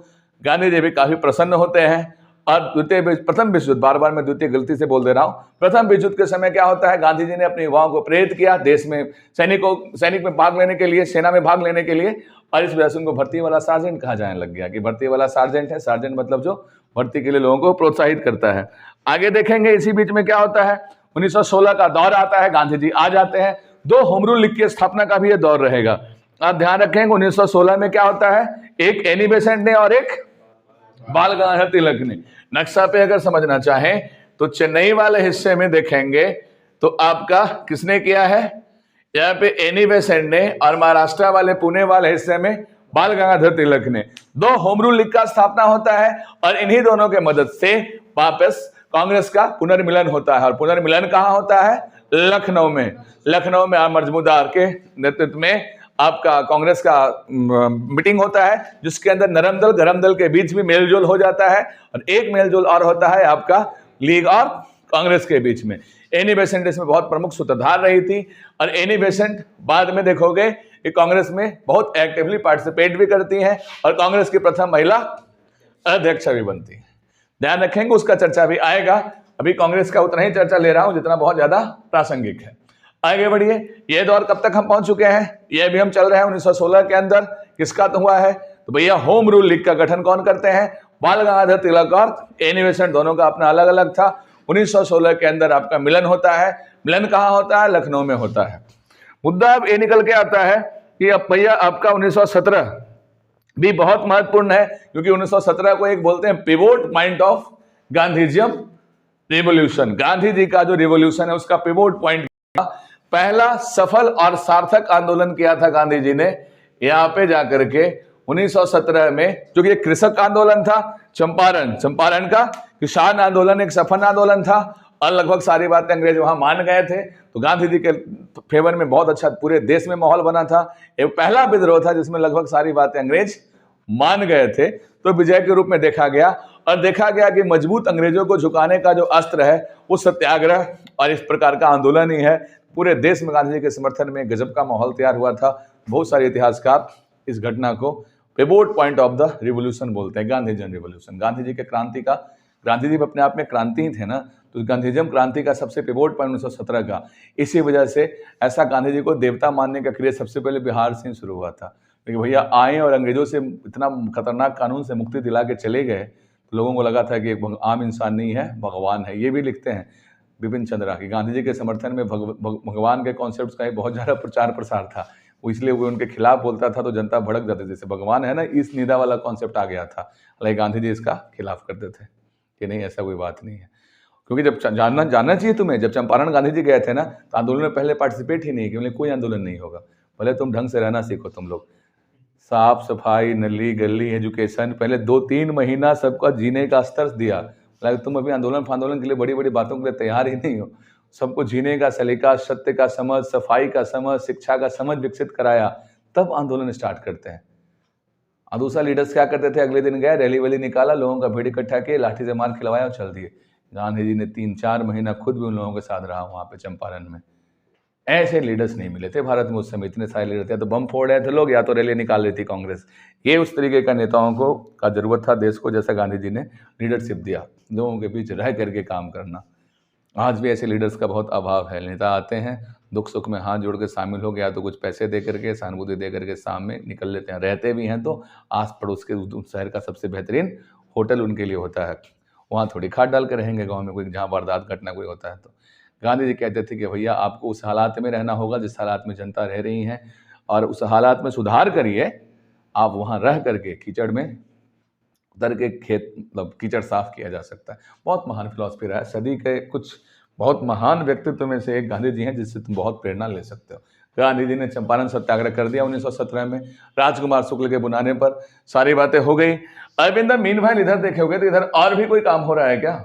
गांधी जी भी काफी प्रसन्न होते हैं। और प्रथम विश्व युद्ध, बार बार मैं द्वितीय गलती से बोल दे रहा हूं, प्रथम विश्व युद्ध के समय क्या होता है? गांधी जी ने अपने युवाओं को प्रेरित किया देश में सैनिक में भाग लेने के लिए, सेना में भाग लेने के लिए। और इस वजह से उनको भर्ती वाला सार्जेंट कहा जाने लग गया कि भर्ती वाला सार्जेंट है। सार्जेंट मतलब जो भर्ती के लिए लोगों को प्रोत्साहित करता है। आगे देखेंगे इसी बीच में क्या होता है? 1916 का दौर आता है, गांधी जी आ जाते हैं। 2 होम रूल लीग की स्थापना का भी यह दौर रहेगा। आप ध्यान रखेंगे 1916 में क्या होता है? एक एनी बेसेंट ने और एक बाल गंगाधर तिलक ने। नक्शा पे अगर समझना चाहें तो चेन्नई वाले हिस्से में देखेंगे तो आपका किसने किया है? यहाँ पे एनी बेसेंट ने, और महाराष्ट्र वाले पुणे वाले हिस्से में बाल गंगाधर तिलक ने। 2 होम रूल लीग का स्थापना होता है और इन्हीं दोनों के मदद से वापस कांग्रेस का पुनर्मिलन होता है। और पुनर्मिलन कहां होता है? लखनऊ में मजमूदार के नेतृत्व में आपका कांग्रेस का मीटिंग होता है, जिसके अंदर नरम दल गरम दल के बीच में मेलजोल हो जाता है, और एक मेलजोल और होता है आपका लीग और कांग्रेस के बीच में। एनी बेसेंट इसमें बहुत प्रमुख सूत्रधार रही थी, और एनी बेसेंट बाद में देखोगे कि कांग्रेस में बहुत एक्टिवली पार्टिसिपेट भी करती हैं, और कांग्रेस की प्रथम महिला अध्यक्ष भी बनती है। ध्यान रखेंगे, उसका चर्चा भी आएगा। अभी कांग्रेस का उतना ही चर्चा ले रहा हूं जितना बहुत ज्यादा प्रासंगिक है। आगे बढ़िए, ये दौर कब तक हम पहुंच चुके हैं, ये भी हम चल रहे हैं 1916 के अंदर। किसका तो हुआ है, तो भैया होम रूल लीग का गठन कौन करते हैं, बाल गंगाधर तिलक और एनी बेसेंट, दोनों का अपना अलग अलग था। 1916 के अंदर आपका मिलन होता है। मिलन कहाँ होता है, लखनऊ में होता है। मुद्दा अब ये निकल के आता है कि अब भैया आपका 1917 भी बहुत महत्वपूर्ण है, क्योंकि 1917 को एक बोलते हैं pivot point of Gandhism revolution. Gandhi ji का जो रिवॉल्यूशन है उसका पिवोट पॉइंट, पहला सफल और सार्थक आंदोलन किया था गांधी जी ने यहां पे जाकर के 1917 में, जो कि कृषक आंदोलन था। चंपारण का किसान आंदोलन एक सफल आंदोलन था, और लगभग सारी बातें अंग्रेज वहां मान गए थे। तो गांधी जी के फेवर में बहुत अच्छा पूरे देश में माहौल बना था। एक पहला विद्रोह था जिसमें लगभग सारी बातें अंग्रेज मान गए थे, तो विजय के रूप में देखा गया। और देखा गया कि मजबूत अंग्रेजों को झुकाने का जो अस्त्र है वो सत्याग्रह और इस प्रकार का आंदोलन ही है। पूरे देश में गांधी जी के समर्थन में गजब का माहौल तैयार हुआ था। बहुत सारे इतिहासकार इस घटना को pivot point of the revolution बोलते हैं, गांधीजियन रिवॉल्यूशन। गांधी जी के क्रांति का, गांधी जी अपने आप में क्रांति ही थे ना, तो गांधीजियम क्रांति का सबसे पिवोट पॉइंट 1917 का। इसी वजह से ऐसा गांधी जी को देवता मानने का क्रेज सबसे पहले बिहार से ही शुरू हुआ था। लेकिन भैया आए और अंग्रेजों से इतना खतरनाक कानून से मुक्ति दिला के चले गए, तो लोगों को लगा था कि एक आम इंसान नहीं है, भगवान है। ये भी लिखते हैं बिपिन चंद्रा की गांधी जी के समर्थन में भगवान के कॉन्सेप्ट्स का बहुत ज़्यादा प्रचार प्रसार था। वो इसलिए वो उनके खिलाफ बोलता था तो जनता भड़क जाती थी। जैसे भगवान है ना, इस निदा वाला कॉन्सेप्ट आ गया था, हालांकि गांधी जी इसका खिलाफ करते थे कि नहीं, ऐसा कोई बात नहीं है। क्योंकि जब जानना चाहिए तुम्हें, जब चंपारण गांधी जी गए थे ना, तो आंदोलन में पहले पार्टिसिपेट ही नहीं किया। कोई आंदोलन नहीं होगा, भले तुम ढंग से रहना सीखो। तुम लोग साफ सफाई, नली गली, एजुकेशन, पहले 2-3 महीना सबका जीने का स्तर दिया। तुम अभी आंदोलन के लिए बड़ी बड़ी बातों के लिए तैयार ही नहीं हो। सबको जीने का सलीका, सत्य का समझ, सफाई का समझ, शिक्षा का समझ विकसित कराया, तब आंदोलन स्टार्ट करते हैं। और दूसरा, लीडर्स क्या करते थे, अगले दिन गए, रैली वैली निकाला, लोगों का भीड़ इकट्ठा किए, लाठी से मार खिलवाया और चल दिए। गांधी जी ने 3-4 महीना खुद भी उन लोगों के साथ रहा वहां पे चंपारण में। ऐसे लीडर्स नहीं मिले थे भारत में उस समय। इतने सारे लीडर थे, तो बम फोड़ रहे थे लोग, या तो रैली निकाल रही थी कांग्रेस। ये उस तरीके का नेताओं को का जरूरत था देश को, जैसा गांधी जी ने लीडरशिप दिया, लोगों के बीच रह करके काम करना। आज भी ऐसे लीडर्स का बहुत अभाव है। नेता आते हैं, दुख सुख में हाथ जोड़ के शामिल हो गया, तो कुछ पैसे दे करके, सहानुभूति दे करके सामने निकल लेते हैं। रहते भी हैं तो आस पड़ोस के उस शहर का सबसे बेहतरीन होटल उनके लिए होता है, वहाँ थोड़ी खाद डाल कर रहेंगे। गाँव में कोई जहाँ वारदात घटना कोई होता है तो गांधी जी कहते थे कि भैया आपको उस हालात में रहना होगा जिस हालात में जनता रह रही है, और उस हालात में सुधार करिए। आप वहाँ रह करके कीचड़ में उतर के खेत, मतलब कीचड़ साफ किया जा सकता है। बहुत महान फिलॉसफी रहा है। सदी के कुछ बहुत महान व्यक्तित्व में से एक गांधी जी हैं, जिससे तुम बहुत प्रेरणा ले सकते हो। गांधी जी ने चंपारण सत्याग्रह कर दिया 1917 में, राजकुमार शुक्ल के बुलाने पर। सारी बातें हो गई। अरविंदर मीन भाई इधर देखे होगे तो इधर और भी कोई काम हो रहा है क्या?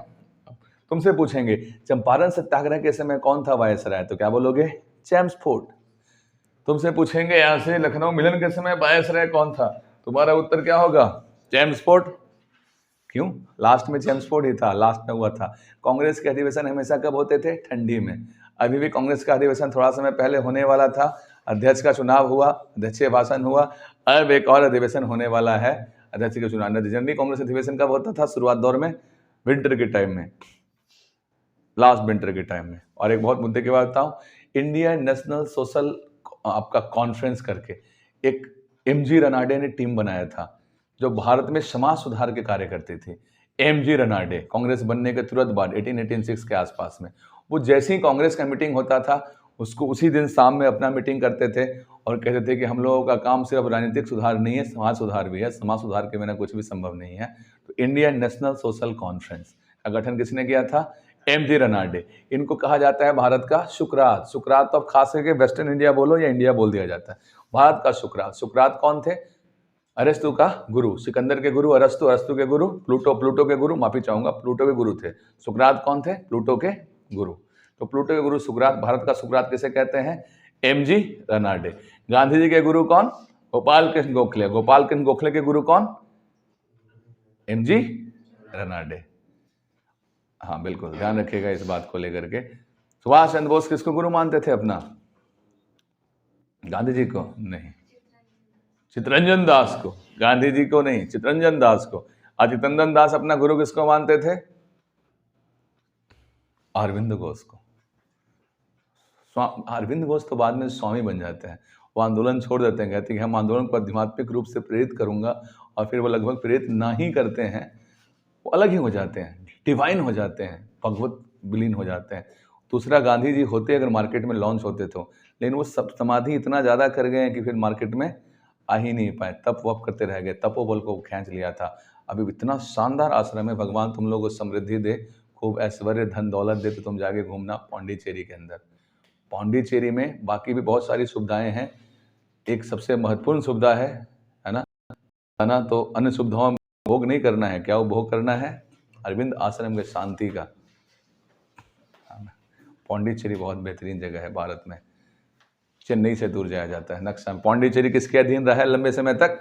तुमसे पूछेंगे चंपारण सत्याग्रह के समय कौन था वायसराय, तो क्या बोलोगे? चेम्सफोर्ड। तुमसे पूछेंगे यहां से लखनऊ मिलन के समय वायसराय कौन था, तुम्हारा उत्तर क्या होगा? चेम्सफोर्ड। क्यों? लास्ट में चेम्सफोर्ड ही था, लास्ट में हुआ था। कांग्रेस के अधिवेशन हमेशा कब होते थे? ठंडी में। अभी भी कांग्रेस का अधिवेशन थोड़ा समय पहले होने वाला था, अध्यक्ष का चुनाव हुआ, अध्यक्षीय भाषण हुआ। अब एक और अधिवेशन होने वाला है, अध्यक्ष का चुनाव। जनरली कांग्रेस अधिवेशन कब होता था? शुरुआत दौर में, विंटर के टाइम में, लास्ट विंटर के टाइम में। और एक बहुत मुद्दे की बात बताऊं, इंडियन नेशनल सोशल आपका कॉन्फ्रेंस करके एक एमजी रनाडे ने टीम बनाया था, जो भारत में समाज सुधार के कार्य करती थी। एमजी रनाडे कांग्रेस बनने के तुरंत बाद 1886 के आसपास में, वो जैसे ही कांग्रेस का मीटिंग होता था उसको उसी दिन शाम में अपना मीटिंग करते थे और कहते थे कि हम लोगों का काम सिर्फ राजनीतिक सुधार नहीं है, समाज सुधार भी है। समाज सुधार के बिना कुछ भी संभव नहीं है। तो इंडियन नेशनल सोशल कॉन्फ्रेंस का गठन किसने किया था? एमजी रनाडे। इनको कहा जाता है भारत का सुकरात। सुकरात तो अब खास करके वेस्टर्न इंडिया बोलो या इंडिया बोल दिया जाता है। भारत का सुकरात। सुकरात कौन थे? अरस्तु का गुरु, सिकंदर के गुरु अरस्तु, अरस्तु के गुरु प्लूटो, प्लूटो के गुरु, माफी चाहूंगा, प्लूटो के गुरु थे। सुकरात कौन थे? प्लूटो के गुरु। तो प्लूटो के गुरु सुकरात, भारत का सुकरात किसे कहते हैं? एमजी रनाडे। गांधी जी के गुरु कौन? गोपाल कृष्ण गोखले। गोपाल कृष्ण गोखले के गुरु कौन? एमजी रनाडे। हाँ बिल्कुल, ध्यान रखिएगा इस बात को लेकर के। सुभाष चंद्र बोस किसको गुरु मानते थे अपना? गांधी जी को नहीं, चित्तरंजन दास को। गांधी जी को नहीं, चित्तरंजन दास को। चित्तरंजन दास अपना गुरु किसको मानते थे? अरविंद घोष को। अरविंद घोष तो बाद में स्वामी बन जाते हैं, वो आंदोलन छोड़ देते हैं, कहते हैं कि हम आंदोलन को आध्यात्मिक रूप से प्रेरित करूंगा, और फिर वो लगभग प्रेरित ना ही करते हैं, वो अलग ही हो जाते हैं, डिवाइन हो जाते हैं, भगवत विलीन हो जाते हैं। दूसरा, गांधी जी होते अगर मार्केट में लॉन्च होते तो, लेकिन वो सब समाधि इतना ज़्यादा कर गए हैं कि फिर मार्केट में आ ही नहीं पाए, तप वप करते रह गए, तपोबल को खींच लिया था। अभी इतना शानदार आश्रम है, भगवान तुम लोगों को समृद्धि दे, खूब ऐश्वर्य धन दौलत दे, तो तुम जाके घूमना पौंडीचेरी के अंदर। पौंडीचेरी में बाकी भी बहुत सारी सुविधाएं हैं, एक सबसे महत्वपूर्ण सुविधा है ना, तो अन्य सुविधाओं में भोग नहीं करना है। क्या वो भोग करना है? अरविंद आश्रम के शांति का। पौंडीचेरी बहुत बेहतरीन जगह है भारत में, चेन्नई से दूर जाया जाता है नक्शा में। पौंडीचेरी किसके अधीन रहा है लंबे समय तक?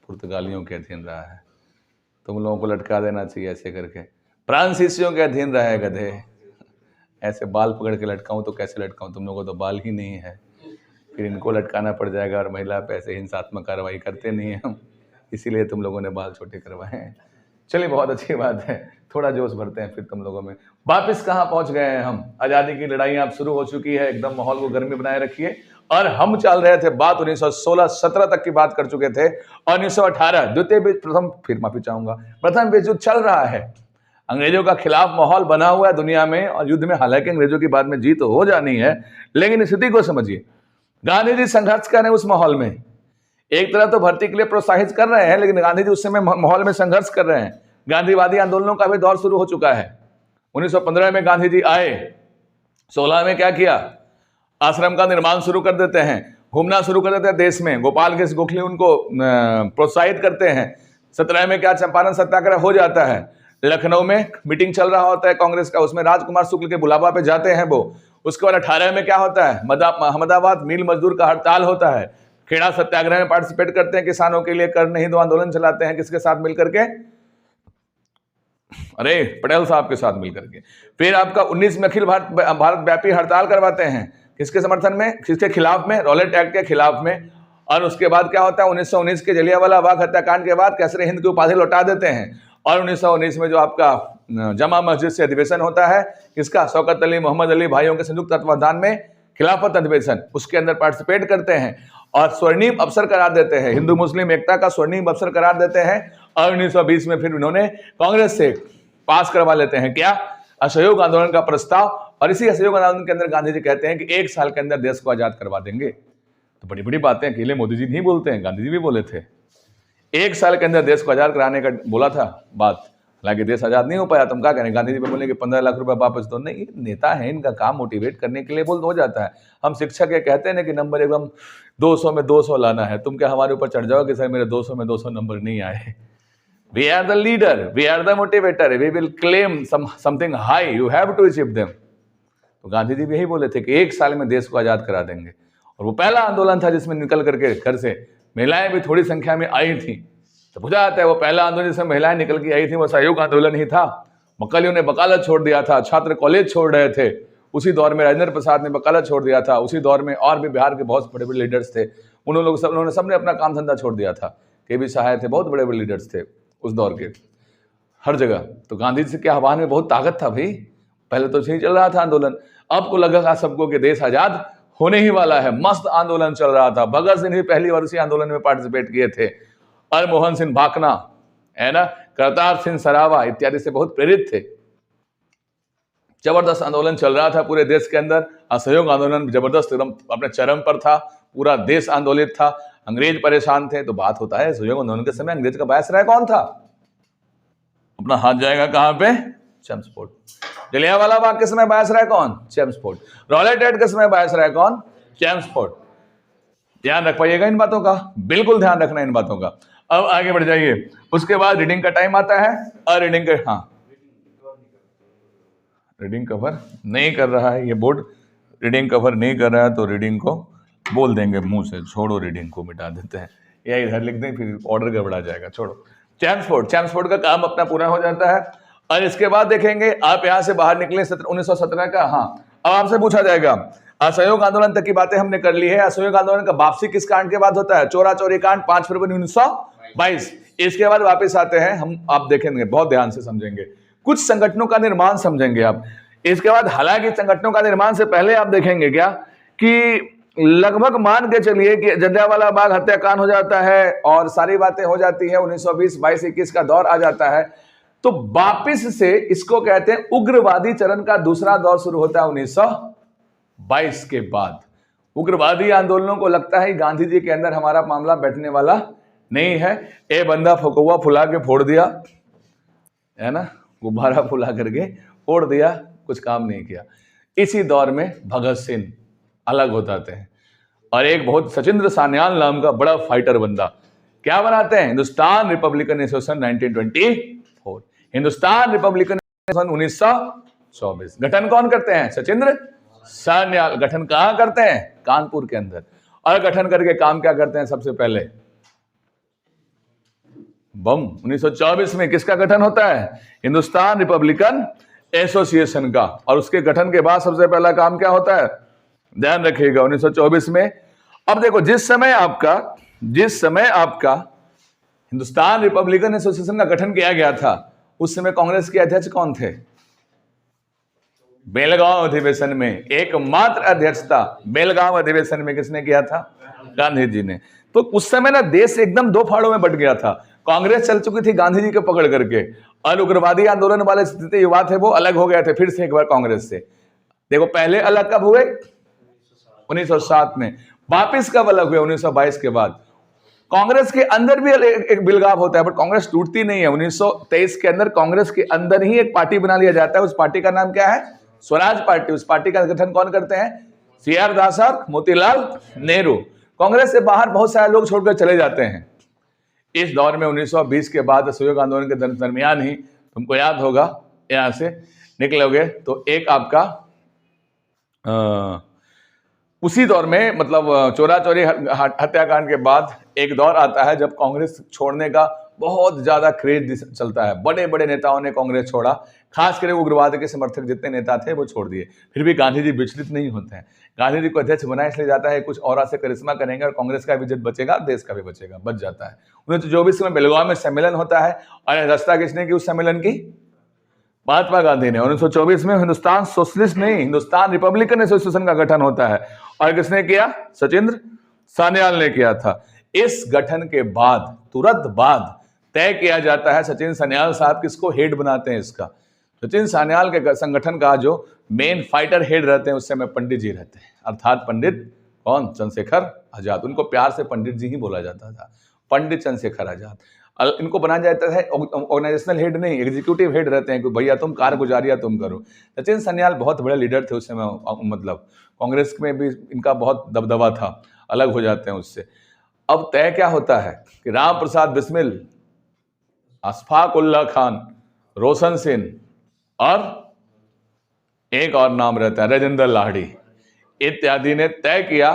पुर्तगालियों के अधीन रहा है। तुम लोगों को लटका देना चाहिए ऐसे करके। फ्रांसीसियों के अधीन रहा है गधे। ऐसे बाल पकड़ के लटकाऊं तो कैसे लटकाऊं? तुम लोगों को तो बाल ही नहीं है, फिर इनको लटकाना पड़ जाएगा, और महिला पे ऐसे हिंसात्मक कार्रवाई करते नहीं है हम, इसीलिए तुम लोगों ने बाल छोटे करवाए हैं। चलिए बहुत अच्छी बात है, थोड़ा जोश भरते हैं फिर तुम लोगों में। वापिस कहाँ पहुंच गए हैं हम? आज़ादी की लड़ाई अब शुरू हो चुकी है, एकदम माहौल को गर्मी बनाए रखिए। और हम चल रहे थे बात 1916-17 तक की बात कर चुके थे, और 1918 प्रथम विश्व युद्ध चल रहा है। अंग्रेजों का खिलाफ माहौल बना हुआ है दुनिया में, और युद्ध में हालांकि अंग्रेजों की बाद में जीत हो जानी है, लेकिन स्थिति को समझिए। गांधी जी संघर्ष कर रहे हैं उस माहौल में, एक तरह तो भर्ती के लिए प्रोत्साहित कर रहे हैं, लेकिन गांधी जी उस समय माहौल में संघर्ष कर रहे हैं। गांधीवादी आंदोलनों का भी दौर शुरू हो चुका है। 1915 में गांधी जी आए, 16 में क्या किया? आश्रम का निर्माण शुरू कर देते हैं, घूमना शुरू कर देते हैं देश में। गोपाल कृष्ण गोखले उनको प्रोत्साहित करते हैं। 17 में क्या? चंपारण सत्याग्रह हो जाता है। लखनऊ में मीटिंग चल रहा होता है कांग्रेस का, उसमें राजकुमार शुक्ल के बुलावा पे जाते हैं वो। उसके बाद 18 में क्या होता है? अहमदाबाद मिल मजदूर का हड़ताल होता है। खेड़ा सत्याग्रह में पार्टिसिपेट करते हैं, किसानों के लिए कर नहीं दो आंदोलन चलाते हैं। किसके साथ मिलकर के? अरे पटेल साहब के साथ मिलकर के। फिर आपका 19 में अखिल भारत व्यापी हड़ताल करवाते हैं, किसके समर्थन में? किसके खिलाफ में? रॉलेट एक्ट के खिलाफ में। और उसके बाद क्या होता है? 1919 के जलियांवाला बाग हत्याकांड के बाद कैसरे हिंद की उपाधि लौटा देते हैं। और 1919 में जो आपका जमा मस्जिद से अधिवेशन होता है, किसका? शौकत अली मोहम्मद अली भाइयों के संयुक्त तत्वाधान में खिलाफत अधिवेशन, उसके अंदर पार्टिसिपेट करते हैं और स्वर्णिम अवसर करार देते हैं, हिंदू मुस्लिम एकता का स्वर्णिम अवसर करार देते हैं। और 1920 में फिर उन्होंने कांग्रेस से पास करवा लेते हैं क्या? असहयोग आंदोलन का प्रस्ताव। और इसी असहयोग आंदोलन के अंदर गांधी जी कहते हैं कि 1 साल के अंदर देश को आजाद करवा देंगे। तो बड़ी बड़ी बातें अकेले मोदी जी नहीं बोलते हैं, गांधी जी भी बोले थे। 1 साल के अंदर देश को आजाद कराने का बोला था बात, हालांकि देश आजाद नहीं हो पाया। तुम क्या करें? गांधी जी बोले कि 15 लाख रुपए वापस दो। नहीं, नेता है, इनका काम मोटिवेट करने के लिए बोल हो जाता है। हम शिक्षक ये कहते हैं ना कि नंबर एकदम 200 में 200 लाना है, तुम क्या हमारे ऊपर चढ़ जाओ कि सर मेरे 200 में 200 नंबर नहीं आए। We are the leader, we are the motivator, we will claim something high, you have to achieve them। तो गांधी जी भी यही बोले थे कि 1 साल में देश को आजाद करा देंगे। और वो पहला आंदोलन था जिसमें निकल करके घर से महिलाएं भी थोड़ी संख्या में आई थी। तो बुझा आता है वो पहला आंदोलन जिसमें महिलाएं निकल के आई थी, वो सहयोग आंदोलन ही था। मक्कलियों ने वकालत छोड़ दिया था, छात्र कॉलेज छोड़ रहे थे उसी दौर में। राजेंद्र प्रसाद ने वकालत छोड़ दिया था उसी दौर में। और भी बिहार के बहुत बड़े बड़े लीडर्स थे, उन्होंने सबने अपना काम धंधा छोड़ दिया था। के सहाय थे, बहुत बड़े बड़े लीडर्स थे उस दौर के, हर जगह। तो गांधी जी के आह्वान में बहुत ताकत था भाई। पहले तो सही चल रहा था आंदोलन, अब को लगा सबको कि देश आजाद होने ही वाला है। मस्त आंदोलन चल रहा था। भगत सिंह भी पहली बार उसी आंदोलन में पार्टिसिपेट किए थे, और मोहन सिंह भाकना है ना, करतार सिंह सरावा इत्यादि से बहुत प्रेरित थे। जबरदस्त आंदोलन चल रहा था पूरे देश के अंदर। असहयोग आंदोलन जबरदस्त एकदम अपने चरम पर था, पूरा देश आंदोलित था, अंग्रेज परेशान थे। तो बात होता है सहयोग आंदोलन के समय अंग्रेज का वायसराय कौन था? अपना हाथ जाएगा कहां पे? चेम्सफोर्ड। जलियांवाला बाग के समय वायसराय कौन? चेम्सफोर्ड। रॉलेट एक्ट के समय वायसराय कौन? चेम्सफोर्ड। ध्यान रख पाइएगा इन बातों का, बिल्कुल ध्यान रखना इन बातों का। अब आगे बढ़ जाइए। उसके बाद रीडिंग का टाइम आता है, और रीडिंग का, हाँ रीडिंग कवर नहीं कर रहा है, ये बोर्ड रीडिंग कवर नहीं कर रहा है, तो रीडिंग को बोल देंगे मुंह से, छोड़ो रीडिंग को मिटा देते हैं, या इधर लिख दें, फिर ऑर्डर गड़बड़ा जाएगा, छोड़ो। चैम्सफोर्ड का काम अपना पूरा हो जाता है। और इसके बाद देखेंगे आप यहां से बाहर निकले 1917 का। हाँ, अब आपसे पूछा जाएगा असहयोग आंदोलन तक की बातें हमने कर ली है। असहयोग आंदोलन का वापसी किस कांड के बाद होता है? चोरा चोरी कांड, 5 फरवरी 1922। इसके बाद वापस आते हैं हम, आप देखेंगे, बहुत ध्यान से समझेंगे, कुछ संगठनों का निर्माण समझेंगे आप। इसके बाद हालांकि संगठनों का निर्माण से पहले आप देखेंगे क्या कि लगभग मान के चलिए कि जलियांवाला बाग हत्याकांड हो जाता है और सारी बातें हो जाती है, 1920, 22, 21 का दौर आ जाता है, तो वापिस से इसको कहते हैं उग्रवादी चरण का दूसरा दौर शुरू होता है 1922 के बाद। उग्रवादी आंदोलनों को लगता है गांधी जी के अंदर हमारा मामला बैठने वाला नहीं है, ए बंदा फुकौआ फुला के फोड़ दिया है ना, गुब्बारा फुला करके फोड़ दिया, कुछ काम नहीं किया। इसी दौर में भगत सिंह अलग हो जाते हैं और एक बहुत सचिंद्र सान्याल नाम का बड़ा फाइटर बंदा क्या बनाते हैं? Hindustan Republican association 1924, Hindustan Republican association 1924। गठन कौन करते हैं? सचिंद्र सान्याल। गठन कहां करते हैं? कानपुर के अंदर। और गठन करके काम क्या करते हैं? सबसे पहले बम। 1924 में किसका गठन होता है? हिंदुस्तान रिपब्लिकन एसोसिएशन का। और उसके गठन के बाद सबसे पहला काम क्या होता है? ध्यान रखिएगा 1924 में। अब देखो जिस समय आपका हिंदुस्तान रिपब्लिकन एसोसिएशन का गठन किया गया था, उस समय कांग्रेस के अध्यक्ष कौन थे? बेलगांव अधिवेशन में एकमात्र अध्यक्षता बेलगांव अधिवेशन में किसने किया था? गांधी जी ने। तो उस समय ना देश एकदम दो फाड़ों में बट गया था। कांग्रेस चल चुकी थी गांधी जी को पकड़ करके, और उग्रवादी आंदोलन वाले स्थिति युवा थे वो अलग हो गए थे फिर से एक बार कांग्रेस से। देखो पहले अलग कब हुए? 1907 में। वापिस कब अलग हुए? 1922 के बाद। कांग्रेस के अंदर भी एक बिलगाव होता है, बट कांग्रेस टूटती नहीं है। 1923 के अंदर कांग्रेस के अंदर ही एक पार्टी बना लिया जाता है। उस पार्टी का नाम क्या है? स्वराज पार्टी। उस पार्टी का गठन कौन करते हैं? CR दास और मोतीलाल नेहरू। कांग्रेस से बाहर बहुत सारे लोग छोड़कर चले जाते हैं। इस दौर में 1920 के बाद असहयोग आंदोलन के दरमियान ही, तुमको याद होगा, यहां से निकलोगे तो एक आपका उसी दौर में, मतलब चोरा चोरी हत्याकांड के बाद एक दौर आता है जब कांग्रेस छोड़ने का बहुत ज्यादा क्रेज चलता है। बड़े बड़े नेताओं ने कांग्रेस छोड़ा, खासकर उग्रवाद के समर्थक जितने नेता थे वो छोड़ दिए। फिर भी गांधी जी विचलित नहीं होते हैं। गांधी जी को अध्यक्ष बनाया इसलिए जाता है कुछ और से करिश्मा करेंगे और कांग्रेस का भी इज्जत बचेगा, देश का भी बचेगा, बच जाता है। 1924 में बेलगांव में सम्मेलन होता है और अध्यक्षता किसने की उस सम्मेलन की? महात्मा गांधी ने। 1924 में हिंदुस्तान सोशलिस्ट नहीं, हिंदुस्तान रिपब्लिकन एसोसिएशन का गठन होता है और किसने किया? सचिंद्र सान्याल ने किया था। इस गठन के बाद तुरंत बाद तय किया जाता है सचिन सान्याल साहब किसको हेड बनाते हैं इसका। सचिन सान्याल के संगठन का जो मेन फाइटर हेड रहते हैं उस समय पंडित जी रहते हैं, अर्थात पंडित कौन? चंद्रशेखर आजाद। उनको प्यार से पंडित जी ही बोला जाता था, पंडित चंद्रशेखर आजाद। इनको बनाया जाता है ऑर्गेनाइजेशनल हेड नहीं, एग्जीक्यूटिव हेड रहते हैं कि भैया तुम कारगुजारियां तुम करो। सचिन सान्याल बहुत बड़े लीडर थे उस समय, मतलब कांग्रेस में भी इनका बहुत दबदबा था, अलग हो जाते हैं उससे। अब तय क्या होता है कि राम प्रसाद बिस्मिल, अशफाक उल्लाह खान, रोशन सिंह और एक और नाम रहता है राजेंद्र लाहिड़ी इत्यादि ने तय किया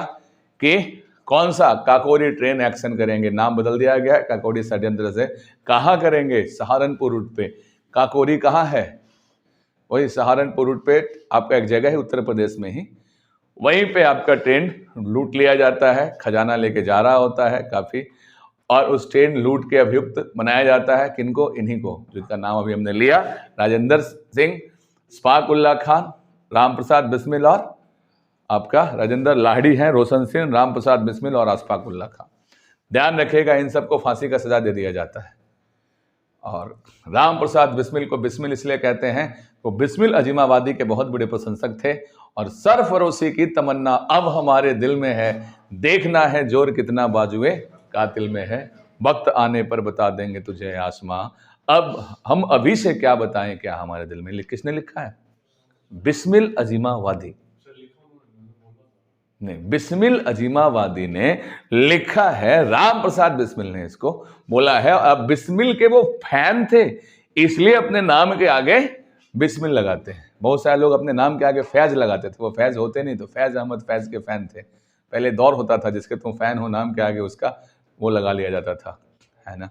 कि कौन सा काकोरी ट्रेन एक्शन करेंगे। नाम बदल दिया गया है काकोरी षड्यंत्र से। कहाँ करेंगे? सहारनपुर रूट पे। काकोरी कहाँ है? वही सहारनपुर रूट पे आपका एक जगह है उत्तर प्रदेश में ही, वहीं पे आपका ट्रेन लूट लिया जाता है। खजाना लेके जा रहा होता है काफी, और उस ट्रेन लूट के अभियुक्त बनाया जाता है किनको? इन्हीं को, जिनका नाम अभी हमने लिया, राजेंद्र सिंह, अशफाक उल्लाह खान, राम प्रसाद बिस्मिल और आपका राजेंद्र लाहिड़ी हैं, रोशन सिंह, राम प्रसाद बिस्मिल और अशफाक उल्लाह खान। ध्यान रखिएगा इन सबको फांसी का सजा दे दिया जाता है। और राम प्रसाद बिस्मिल को बिस्मिल इसलिए कहते हैं, वो बिस्मिल अजीमावादी के बहुत बड़े प्रशंसक थे। और सरफरोशी की तमन्ना अब हमारे दिल में है, देखना है जोर कितना बाजुए कातिल में है, वक्त आने पर बता देंगे तुझे आसमां, अब हम अभी से क्या बताएं क्या हमारे दिल में। किसने लिखा है? बिस्मिल अजीमावादी नहीं, बिस्मिल अजीमावादी ने लिखा है, राम प्रसाद बिस्मिल ने इसको बोला है। अब बिस्मिल के वो फैन थे इसलिए अपने नाम के आगे बिस्मिल लगाते हैं। बहुत सारे लोग अपने नाम के आगे फैज लगाते थे, वो फैज होते नहीं, तो फैज अहमद फैज के फैन थे। पहले दौर होता था जिसके तुम फैन हो नाम के आगे उसका वो लगा लिया जाता था, है ना।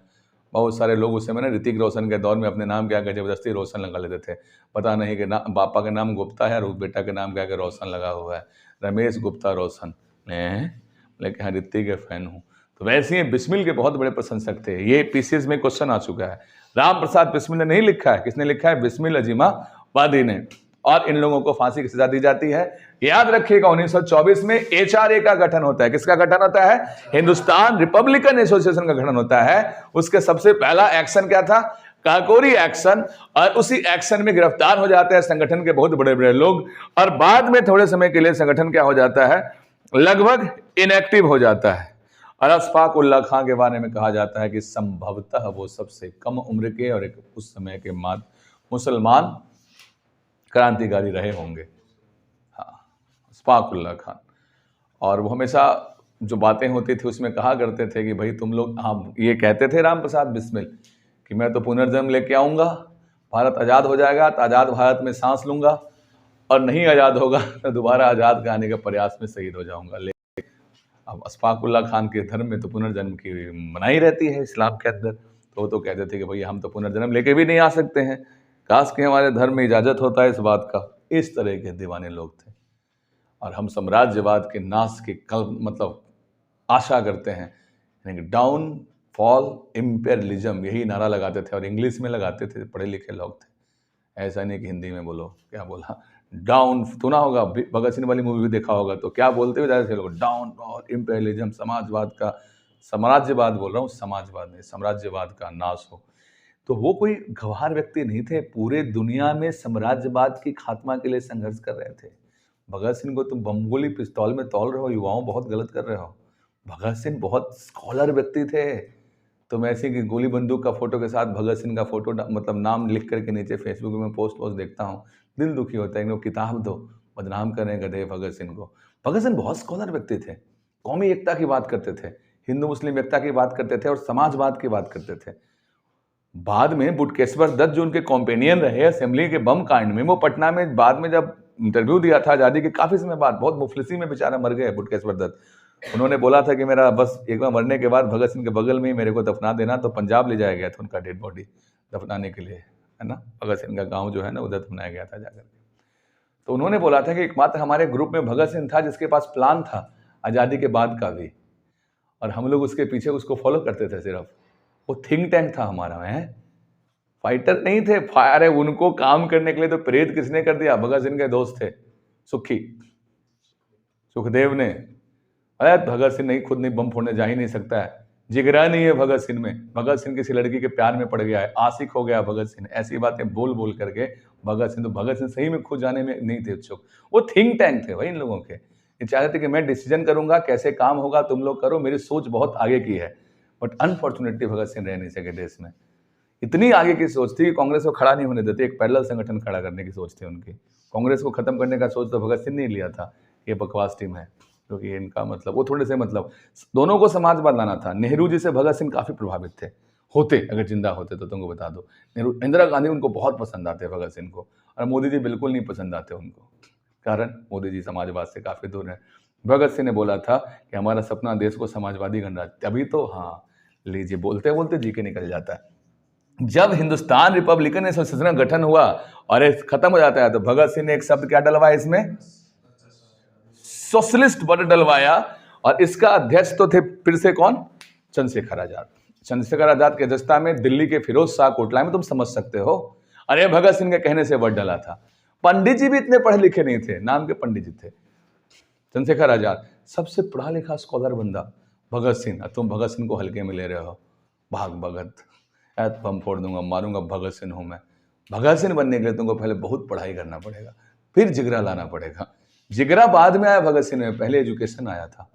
बहुत सारे लोग उस समय ना ऋतिक रोशन के दौर में अपने नाम के आगे जबरदस्ती रोशन लगा लेते थे। पता नहीं कि पापा का नाम गुप्ता है और बेटा के नाम के आगे रोशन लगा हुआ है, रमेश गुप्ता रोशन, लेकिन हाँ ऋतिक के फैन हूँ। तो वैसे ही बिस्मिल के बहुत बड़े प्रशंसक थे। ये पीसीएस में क्वेश्चन आ चुका है। राम प्रसाद बिस्मिल ने नहीं लिखा है, किसने लिखा है? बिस्मिल अजीमाबादी ने। और इन लोगों को फांसी की सजा दी जाती है। याद रखिएगा 1924 में एचआरए का गठन होता है। किसका गठन होता है? हिंदुस्तान रिपब्लिकन एसोसिएशन का गठन होता है। उसके सबसे पहला एक्शन क्या था? काकोरी एक्शन। और उसी एक्शन में गिरफ्तार हो जाते हैं संगठन के बहुत बड़े बड़े लोग, और बाद में थोड़े समय के लिए संगठन क्या हो जाता है? लगभग इनएक्टिव हो जाता है। और अशफाक उल्लाह खां के बारे में कहा जाता है कि संभवतः वो सबसे कम उम्र के और एक उस समय के मुसलमान क्रांतिकारी रहे होंगे। हाँ, अशफाक उल्लाह खान। और वो हमेशा जो बातें होती थी उसमें कहा करते थे कि भाई तुम लोग, हाँ ये कहते थे राम प्रसाद बिस्मिल कि मैं तो पुनर्जन्म लेके आऊँगा, भारत आज़ाद हो जाएगा तो आज़ाद भारत में सांस लूँगा, और नहीं आज़ाद होगा तो दोबारा आज़ाद कराने के प्रयास में शहीद हो जाऊँगा। लेकिन अब अशफाक उल्लाह खान के धर्म में तो पुनर्जन्म की मनाही रहती है इस्लाम के अंदर, तो वो तो कहते थे कि भाई हम तो पुनर्जन्म लेके भी नहीं आ सकते हैं, काश कि हमारे धर्म में इजाज़त होता है इस बात का। इस तरह के दीवाने लोग थे। और हम साम्राज्यवाद के नाश की मतलब आशा करते हैं। डाउन फॉल इम्पेरियलिज्म, यही नारा लगाते थे, और इंग्लिश में लगाते थे, पढ़े लिखे लोग थे। ऐसा नहीं कि हिंदी में बोलो। क्या बोला? डाउन, सुना होगा, भगत सिंह वाली मूवी भी देखा होगा, तो क्या बोलते हुए जाते थे लोग? डाउन फॉल इम्पेरियलिज्म, समाजवाद का, साम्राज्यवाद बोल रहा हूँ, समाजवाद नहीं, साम्राज्यवाद का नाश हो। तो वो कोई गंवार व्यक्ति नहीं थे, पूरे दुनिया में साम्राज्यवाद की खात्मा के लिए संघर्ष कर रहे थे। भगत सिंह को तुम बमगोली पिस्तौल में तौल रहे हो, युवाओं, बहुत गलत कर रहे हो। भगत सिंह बहुत स्कॉलर व्यक्ति थे। तो ऐसे कि गोली बंदूक का फोटो के साथ भगत सिंह का फोटो मतलब नाम लिख करके नीचे फेसबुक में पोस्ट देखता हूँ, दिल दुखी होता है कि किताब दो, बदनाम करें गधे भगत सिंह को। भगत सिंह बहुत स्कॉलर व्यक्ति थे, कौमी एकता की बात करते थे, हिंदू मुस्लिम एकता की बात करते थे, और समाजवाद की बात करते थे। बाद में बुटकेश्वर दत्त जो उनके कॉम्पेनियन रहे असेंबली के बम कांड में, वो पटना में बाद में जब इंटरव्यू दिया था आज़ादी के काफ़ी समय बाद, बहुत मुफलिसी में बेचारा मर गए बुटकेश्वर दत्त। उन्होंने बोला था कि मेरा बस एक बार मरने के बाद भगत सिंह के बगल में ही मेरे को दफना देना, तो पंजाब ले जाया गया था उनका डेड बॉडी दफनाने के लिए, है ना। भगत सिंह का गाँव जो है ना, उधर दफनाया गया था जाकर। तो उन्होंने बोला था कि एकमात्र हमारे ग्रुप में भगत सिंह था जिसके पास प्लान था आज़ादी के बाद का भी, और हम लोग उसके पीछे उसको फॉलो करते थे सिर्फ। वो थिंक टैंक था हमारा, है फाइटर नहीं थे। अरे उनको काम करने के लिए तो प्रेरित किसने कर दिया? भगत सिंह के दोस्त थे सुखदेव ने। अरे भगत सिंह नहीं, खुद नहीं बम फोड़ने जा ही नहीं सकता है, जिगरा नहीं है भगत सिंह में। भगत सिंह किसी लड़की के प्यार में पड़ गया है, आशिक हो गया भगत सिंह, ऐसी बातें बोल बोल करके भगत सिंह सही में खुद जाने में नहीं थे इच्छुक। वो थिंक टैंक थे भाई इन लोगों के। ये चाहते थे कि मैं डिसीजन करूंगा, कैसे काम होगा तुम लोग करो, मेरी सोच बहुत आगे की है। बट अनफॉर्चुनेटली भगत सिंह रह नहीं सके देश में। इतनी आगे की सोच थी कि कांग्रेस को खड़ा नहीं होने देते, एक पैरेलल संगठन खड़ा करने की सोच थी उनकी। कांग्रेस को खत्म करने का सोच तो भगत सिंह ने लिया था, ये बकवास टीम है, क्योंकि तो इनका मतलब वो थोड़े से मतलब दोनों को समाजवाद लाना था। नेहरू जी से भगत सिंह काफ़ी प्रभावित थे, होते अगर जिंदा होते तो तुमको बता दो। नेहरू, इंदिरा गांधी उनको बहुत पसंद आते भगत सिंह को, और मोदी जी बिल्कुल नहीं पसंद आते उनको। कारण मोदी जी समाजवाद से काफ़ी दूर है। भगत सिंह ने बोला था कि हमारा सपना देश को समाजवादी गणराज्य, तभी तो हाँ लीजिए बोलते बोलते जी के निकल जाता है। जब हिंदुस्तान रिपब्लिकन एसोसिएशन का गठन हुआ और खत्म हो जाता है, तो भगत सिंह ने एक शब्द क्या डलवाया इसमें? सोशलिस्ट वर्ड डलवाया। और इसका अध्यक्ष तो थे फिर से कौन? चंद्रशेखर आजाद। चंद्रशेखर आजाद की अध्यक्षता में दिल्ली के फिरोज शाह कोटला में, तुम समझ सकते हो। अरे भगत सिंह के कहने से वर्ड डला था। पंडित जी भी इतने पढ़े लिखे नहीं थे, नाम के पंडित जी थे। चंद्रशेखर आजाद सबसे पढ़ा लिखा स्कॉलर बंदा भगत सिंह, तुम भगत सिंह को हल्के में ले रहे हो। भाग भगत, बम फोड़ दूंगा, मारूंगा, भगत सिंह हूं मैं। भगत सिंह बनने के लिए तुमको पहले बहुत पढ़ाई करना पड़ेगा, फिर जिगरा लाना पड़ेगा। जिगरा बाद में आया भगत सिंह में, पहले एजुकेशन आया था।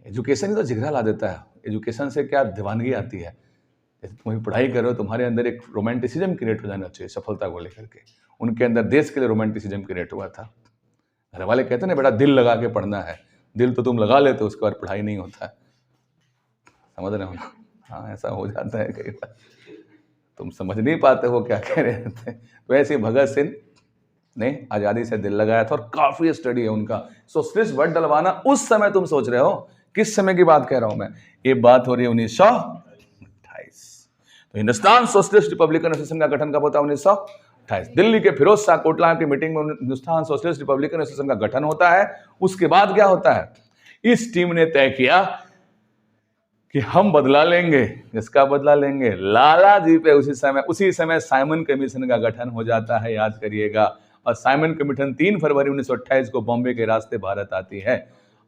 एजुकेशन ही तो जिगरा ला देता है। एजुकेशन से क्या दीवानगी आती है? तुम पढ़ाई करो, तुम्हारे अंदर एक रोमांटिसिज्म क्रिएट हो जाना चाहिए सफलता को लेकर के। उनके अंदर देश के लिए रोमांटिसिज्म क्रिएट हुआ था। घर वाले कहते ना बेटा दिल लगा के पढ़ना है, दिल तो तुम लगा लेते, उसके बाद पढ़ाई नहीं होता है। समझ रहे हो ना? हाँ, ऐसा हो जाता है कई बार। तुम समझ नहीं पाते हो क्या कह रहे थे। तो ऐसे भगत सिंह ने आज़ादी से दिल लगाया था और काफ़ी स्टडी है उनका। सोशलिस्ट वर्ड डलवाना उस समय, तुम सोच रहे हो किस समय की बात कह रहा हूं मैं, ये बात हो रही है 1928। तो हिंदुस्तान सोशलिस्ट रिपब्लिकन एसोसिएशन का गठन कब होता है? 1928। दिल्ली के फिरोज शाह कोटला की मीटिंग में हिंदुस्तान सोशलिस्ट रिपब्लिकन एसोसिएशन का गठन होता है। उसके बाद क्या होता है? इस टीम ने तय किया कि हम बदला लेंगे। इसका बदला लेंगे लाला जी पे। उसी समय साइमन कमीशन का गठन हो जाता है, याद करिएगा। और साइमन कमीशन 3 फरवरी 1928 को बॉम्बे के रास्ते भारत आती है।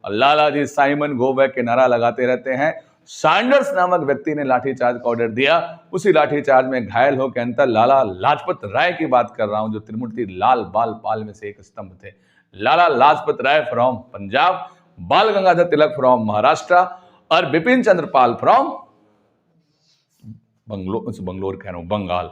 और लाला जी साइमन गो बैक के नारा लगाते रहते हैं। सैंडर्स नामक व्यक्ति ने लाठीचार्ज का ऑर्डर दिया। उसी लाठीचार्ज में घायल होकर अंतर लाला लाजपत राय की बात कर रहा हूं, जो त्रिमूर्ति लाल बाल पाल में से एक स्तंभ थे। लाला लाजपत राय फ्रॉम पंजाब, बाल गंगाधर तिलक फ्रॉम महाराष्ट्र और बिपिन चंद्र पाल फ्रॉम बंगलोर कह रहा हूं, बंगाल।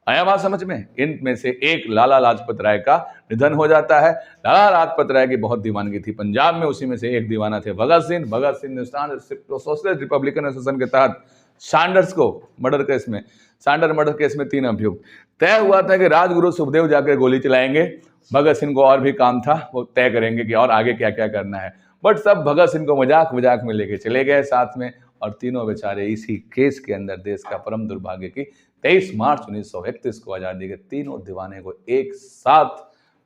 आया बात समझ में? इनमें से एक लाला लाजपत राय का निधन हो जाता है। लाला लाजपत राय की बहुत दीवानगी थी पंजाब में, उसी में से एक दीवाना थे Bhagat Singh. Bhagat Singh Hindustan socialist republican association के तहत सैंडर्स को मर्डर केस में, सैंडर मर्डर केस में 3 अभियुक्त। तय हुआ था कि राजगुरु सुखदेव जाकर गोली चलाएंगे। भगत सिंह को और भी काम था, वो तय करेंगे कि और आगे क्या क्या करना है। बट सब भगत सिंह को मजाक मजाक में लेके चले गए साथ में, और तीनों बेचारे इसी केस के अंदर देश का परम दुर्भाग्य की 23 मार्च 1931 को आजादी के तीनों दीवाने को एक साथ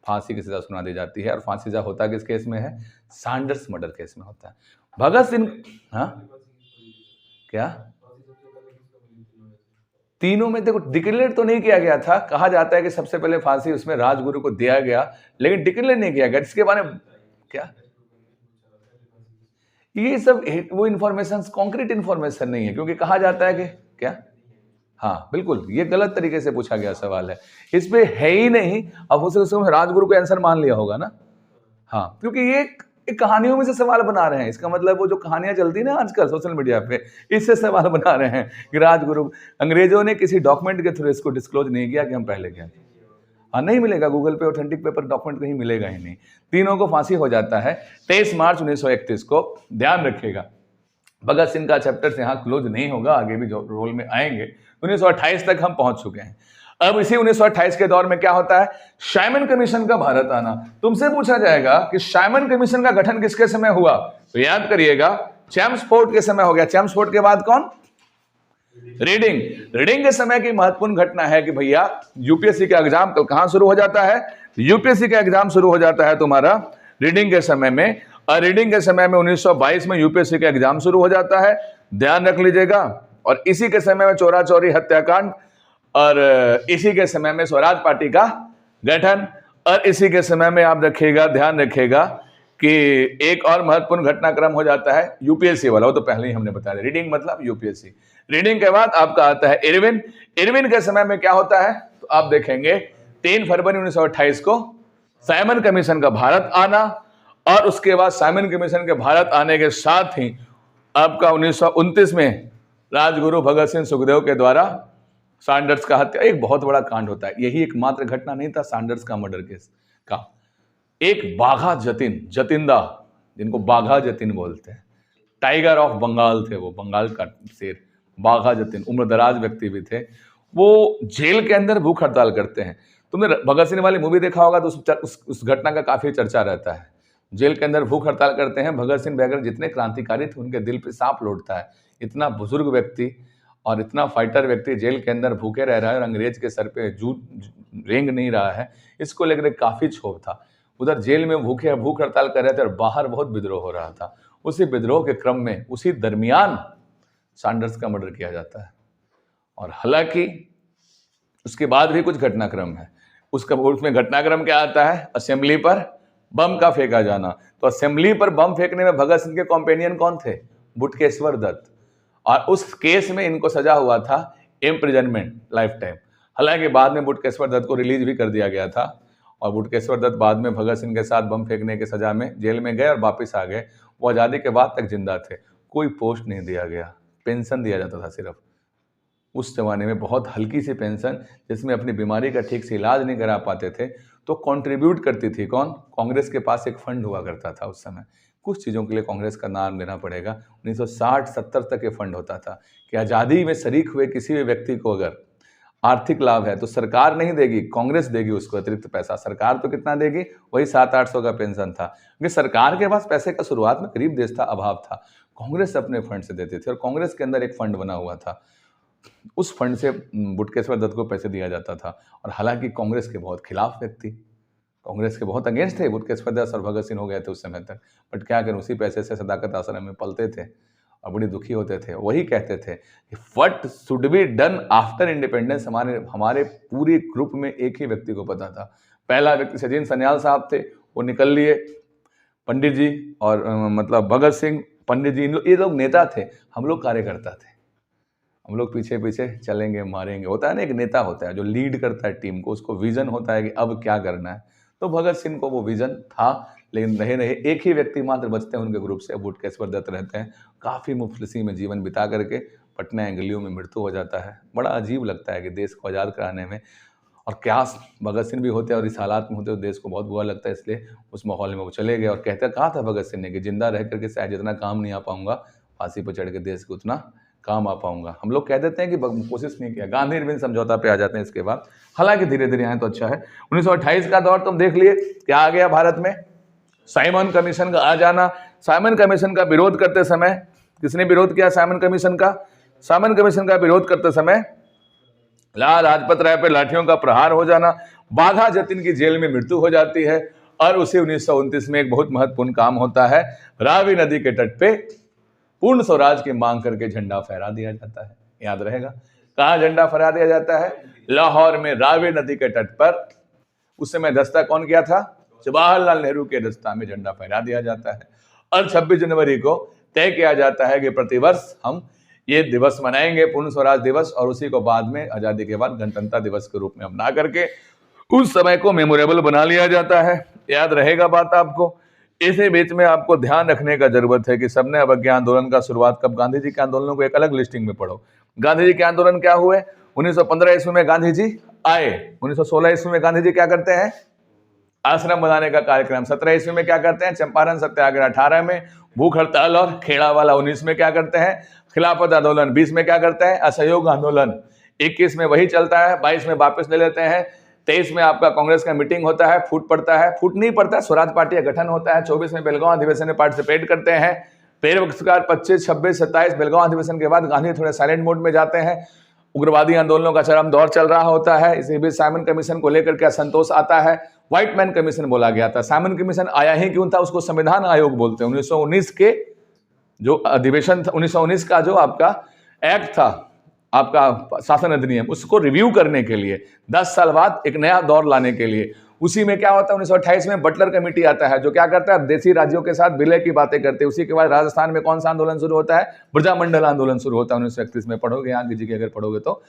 फांसी की सजा सुना दी जाती है। और फांसी सजा होता किस केस में है? सैंडर्स मर्डर केस में होता है। भगत सिंह, हाँ क्या तीनों में देखो डिक्लेयर तो नहीं किया गया था। कहा जाता है कि सबसे पहले फांसी उसमें राजगुरु को दिया गया, लेकिन डिक्लेयर नहीं किया गया। इसके बारे में क्या, ये सब वो इंफॉर्मेशन कॉन्क्रीट इंफॉर्मेशन नहीं है, क्योंकि कहा जाता है कि क्या, हाँ बिल्कुल, ये गलत तरीके से पूछा गया सवाल है, इस पे है ही नहीं। अब हो सकता है राजगुरु को आंसर मान लिया होगा ना, हाँ, क्योंकि ये एक कहानियों में से सवाल बना रहे हैं। इसका मतलब वो जो कहानियां चलती है ना आजकल सोशल मीडिया पे, इससे सवाल बना रहे हैं कि राजगुरु, अंग्रेजों ने किसी डॉक्यूमेंट के थ्रू इसको डिस्क्लोज नहीं किया कि हम पहले क्या। हाँ, नहीं मिलेगा गूगल पे ऑथेंटिक पेपर डॉक्यूमेंट कहीं मिलेगा ही नहीं। तीनों को फांसी हो जाता है 23 मार्च 1931 को। ध्यान रखिएगा, भगत सिंह का चैप्टर यहाँ क्लोज नहीं होगा, आगे भी जो रोल में आएंगे। 1928 तक हम पहुंच चुके हैं। अब इसी 1928 के दौर में क्या होता है? साइमन कमीशन का भारत आना। तुमसे पूछा जाएगा कि साइमन कमीशन का गठन किसके समय हुआ, तो याद करिएगा चैम्सफोर्ड के समय हो गया। चैम्सफोर्ड के बाद कौन? रीडिंग। रीडिंग के समय की महत्वपूर्ण घटना है कि भैया यूपीएससी का एग्जाम कहां शुरू हो जाता है? यूपीएससी का एग्जाम शुरू हो जाता है तुम्हारा रीडिंग के समय में। और रीडिंग के समय में 1922 में यूपीएससी का एग्जाम शुरू हो जाता है, ध्यान रख लीजिएगा। और इसी के समय में चोरा चोरी हत्याकांड, और इसी के समय में स्वराज पार्टी का गठन, और इसी के समय में आप रखिएगा, ध्यान रखिएगा कि एक और महत्वपूर्ण घटनाक्रम हो जाता है यूपीएससी वाला, वो तो पहले ही हमने बताया। रीडिंग मतलब यूपीएससी। रीडिंग के बाद आपका आता है इरविन। इरविन के समय में क्या होता है तो आप देखेंगे 3 फरवरी 1928 को साइमन कमीशन का भारत आना, और उसके बाद साइमन कमीशन के भारत आने के साथ ही आपका 1929 में राजगुरु भगत सिंह सुखदेव के द्वारा सैंडर्स का हत्या, एक बहुत बड़ा कांड होता है। यही एकमात्र घटना नहीं था सैंडर्स का मर्डर केस का। एक बाघा जतिन, जतिंदा, जिनको बाघा जतिन बोलते हैं, टाइगर ऑफ बंगाल थे वो, बंगाल का शेर, बाघा जतिन, उम्रदराज व्यक्ति भी थे। वो जेल के अंदर भूख हड़ताल करते हैं। तुमने भगत सिंह वाली मूवी देखा होगा तो उस घटना का काफी चर्चा रहता है। जेल के अंदर भूख हड़ताल करते हैं। भगत सिंह वगैरह जितने क्रांतिकारी थे उनके दिल पे सांप लौटता है। इतना बुजुर्ग व्यक्ति और इतना फाइटर व्यक्ति जेल के अंदर भूखे रह रहा है और अंग्रेज के सर पे रेंग नहीं रहा है, इसको लेकर काफी क्षोभ था। उधर जेल में भूख हड़ताल कर रहे थे और बाहर बहुत विद्रोह हो रहा था। उसी विद्रोह के क्रम में उसी दरमियान सैंडर्स का मर्डर किया जाता है। और हालांकि उसके बाद भी कुछ घटनाक्रम है। उसमें घटनाक्रम क्या आता है? असेंबली पर बम का फेंका जाना। तो असेंबली पर बम फेंकने में भगत सिंह के कॉम्पेनियन कौन थे? बुटकेश्वर दत्त। और उस केस में इनको सजा हुआ था इम्प्रिजनमेंट, लाइफ टाइम। हालांकि बाद में बुटकेश्वर दत्त को रिलीज भी कर दिया गया था, और बुटकेश्वर दत्त बाद में भगत सिंह के साथ बम फेंकने की सजा में जेल में गए और वापस आ गए। वो आज़ादी के बाद तक जिंदा थे। कोई पोस्ट नहीं दिया गया, पेंशन दिया जाता था सिर्फ। उस जमाने में बहुत हल्की सी पेंशन, जिसमें अपनी बीमारी का ठीक से इलाज नहीं करा पाते थे तो कंट्रीब्यूट करती थी कौन? कांग्रेस के पास एक फंड हुआ करता था उस समय। कुछ चीज़ों के लिए कांग्रेस का नाम लेना पड़ेगा। 1960-70 तक ये फंड होता था कि आज़ादी में शरीक हुए किसी भी व्यक्ति को अगर आर्थिक लाभ है तो सरकार नहीं देगी, कांग्रेस देगी उसको अतिरिक्त पैसा। सरकार तो कितना देगी, वही 700-800 का पेंशन था, क्योंकि सरकार के पास पैसे का शुरुआत में गरीब देश था, अभाव था, कांग्रेस अपने फंड से देते थे। और कांग्रेस के अंदर एक फंड बना हुआ था, उस फंड से बटुकेश्वर दत्त को पैसे दिया जाता था। और हालांकि कांग्रेस के बहुत खिलाफ व्यक्ति, कांग्रेस के बहुत अगेंस्ट थे बटुकेश्वर दत्त और भगत सिंह हो गए थे उस समय तक, बट क्या करें, उसी पैसे से सदाकत आश्रम में पलते थे और बड़ी दुखी होते थे। वही कहते थे कि what should be done after independence, हमारे पूरे ग्रुप में एक ही व्यक्ति को पता था। पहला व्यक्ति सचिन सन्याल साहब थे, वो निकल लिए, पंडित जी और मतलब भगत सिंह, पंडित जी, ये लोग नेता थे, हम लोग कार्यकर्ता थे, हम लोग पीछे पीछे चलेंगे मारेंगे। होता है ना, एक नेता होता है जो लीड करता है टीम को, उसको विजन होता है कि अब क्या करना है। तो भगत सिंह को वो विजन था, लेकिन रहे एक ही व्यक्ति मात्र बचते हैं उनके ग्रुप से, बटुकेश्वर दत्त रहते हैं। काफ़ी मुफलिसी में जीवन बिता करके पटना गलियों में मृत्यु हो जाता है। बड़ा अजीब लगता है कि देश को आज़ाद कराने में, और क्या भगत सिंह भी होते हैं और इस हालात में होते तो देश को बहुत बुरा लगता है। इसलिए उस माहौल में वो चले गए। और कहते कहा था भगत सिंह ने कि जिंदा रह करके शायद जितना काम नहीं आ पाऊंगा, फांसी पर चढ़ के देश को उतना काम आ पाऊंगा। हम लोग कह देते हैं कि कोशिश नहीं किया। गांधी इरविन समझौता पे आ जाते हैं इसके बाद, हालांकि धीरे धीरे आए तो अच्छा है। 1928 का दौर तुम देख लिए, क्या आ गया भारत में, साइमन कमीशन का आ जाना। साइमन कमीशन का विरोध करते समय, किसने विरोध किया साइमन कमीशन का? साइमन कमीशन का विरोध करते समय लाला लाजपत राय पर लाठियों का प्रहार हो जाना, बाघा जतिन की जेल में मृत्यु हो जाती है। और उसे 1929 में एक बहुत महत्वपूर्ण काम होता है, रावी नदी के तट पे पूर्ण स्वराज की मांग करके झंडा फहरा दिया जाता है। याद रहेगा, कहाँ झंडा फहरा दिया जाता है? लाहौर में रावी नदी के तट पर। उस समय दस्ता कौन किया था? जवाहरलाल नेहरू के दस्ता में झंडा फहरा दिया जाता है। और 26 जनवरी को तय किया जाता है कि प्रतिवर्ष हम ये दिवस मनाएंगे, पूर्ण स्वराज दिवस, और उसी को बाद में आजादी के बाद गणतंत्र दिवस के रूप में अपना करके उस समय को मेमोरेबल बना लिया जाता है। याद रहेगा बात आपको। इसी बीच में आपको ध्यान रखने का जरूरत है कि सबने अवज्ञा आंदोलन का शुरुआत कब? गांधी जी के आंदोलनों को एक अलग लिस्टिंग में पढ़ो। गांधी जी के आंदोलन क्या हुए? 1915 ईस्वी में गांधी जी आए। 1916 ईस्वी में गांधी जी क्या करते हैं? आश्रम बनाने का कार्यक्रम। 17 ईस्वी में क्या करते हैं? चंपारण सत्याग्रह। 18 में भूख हड़ताल और खेड़ावाला। 19 में क्या करते हैं? खिलाफत आंदोलन। 20 में क्या करते हैं? असहयोग आंदोलन। 21 में वही चलता है, 22 में वापस ले लेते हैं। 23 में आपका कांग्रेस का मीटिंग होता है, फूट पड़ता है, फूट नहीं पड़ता है, स्वराज पार्टी का गठन होता है। 24 में बेलगांव अधिवेशन में पार्टिसिपेट करते हैं। फिर 25, 26, 27 बेलगांव अधिवेशन के बाद गांधी थोड़े साइलेंट मोड में जाते हैं। उग्रवादी आंदोलनों का चरम दौर चल रहा होता है। इसी बीच साइमन कमीशन को लेकर के असंतोष आता है। व्हाइट मैन कमीशन बोला गया था। साइमन कमीशन आया ही क्यों था? उसको संविधान आयोग बोलते हैं। 1919 के जो अधिवेशन था, 1919 का जो आपका एक्ट था, आपका शासन अधिनियम, उसको रिव्यू करने के लिए 10 साल बाद एक नया दौर लाने के लिए, उसी में क्या होता है? 1928 में बटलर कमेटी आता है, जो क्या करता है? देशी राज्यों के साथ विलय की बातें करते हैं। उसी के बाद राजस्थान में कौन सा आंदोलन शुरू होता है? प्रजामंडल आंदोलन शुरू होता है 1931 में। पढ़ोगे यहाँ की जी अगर पढ़ोगे तो।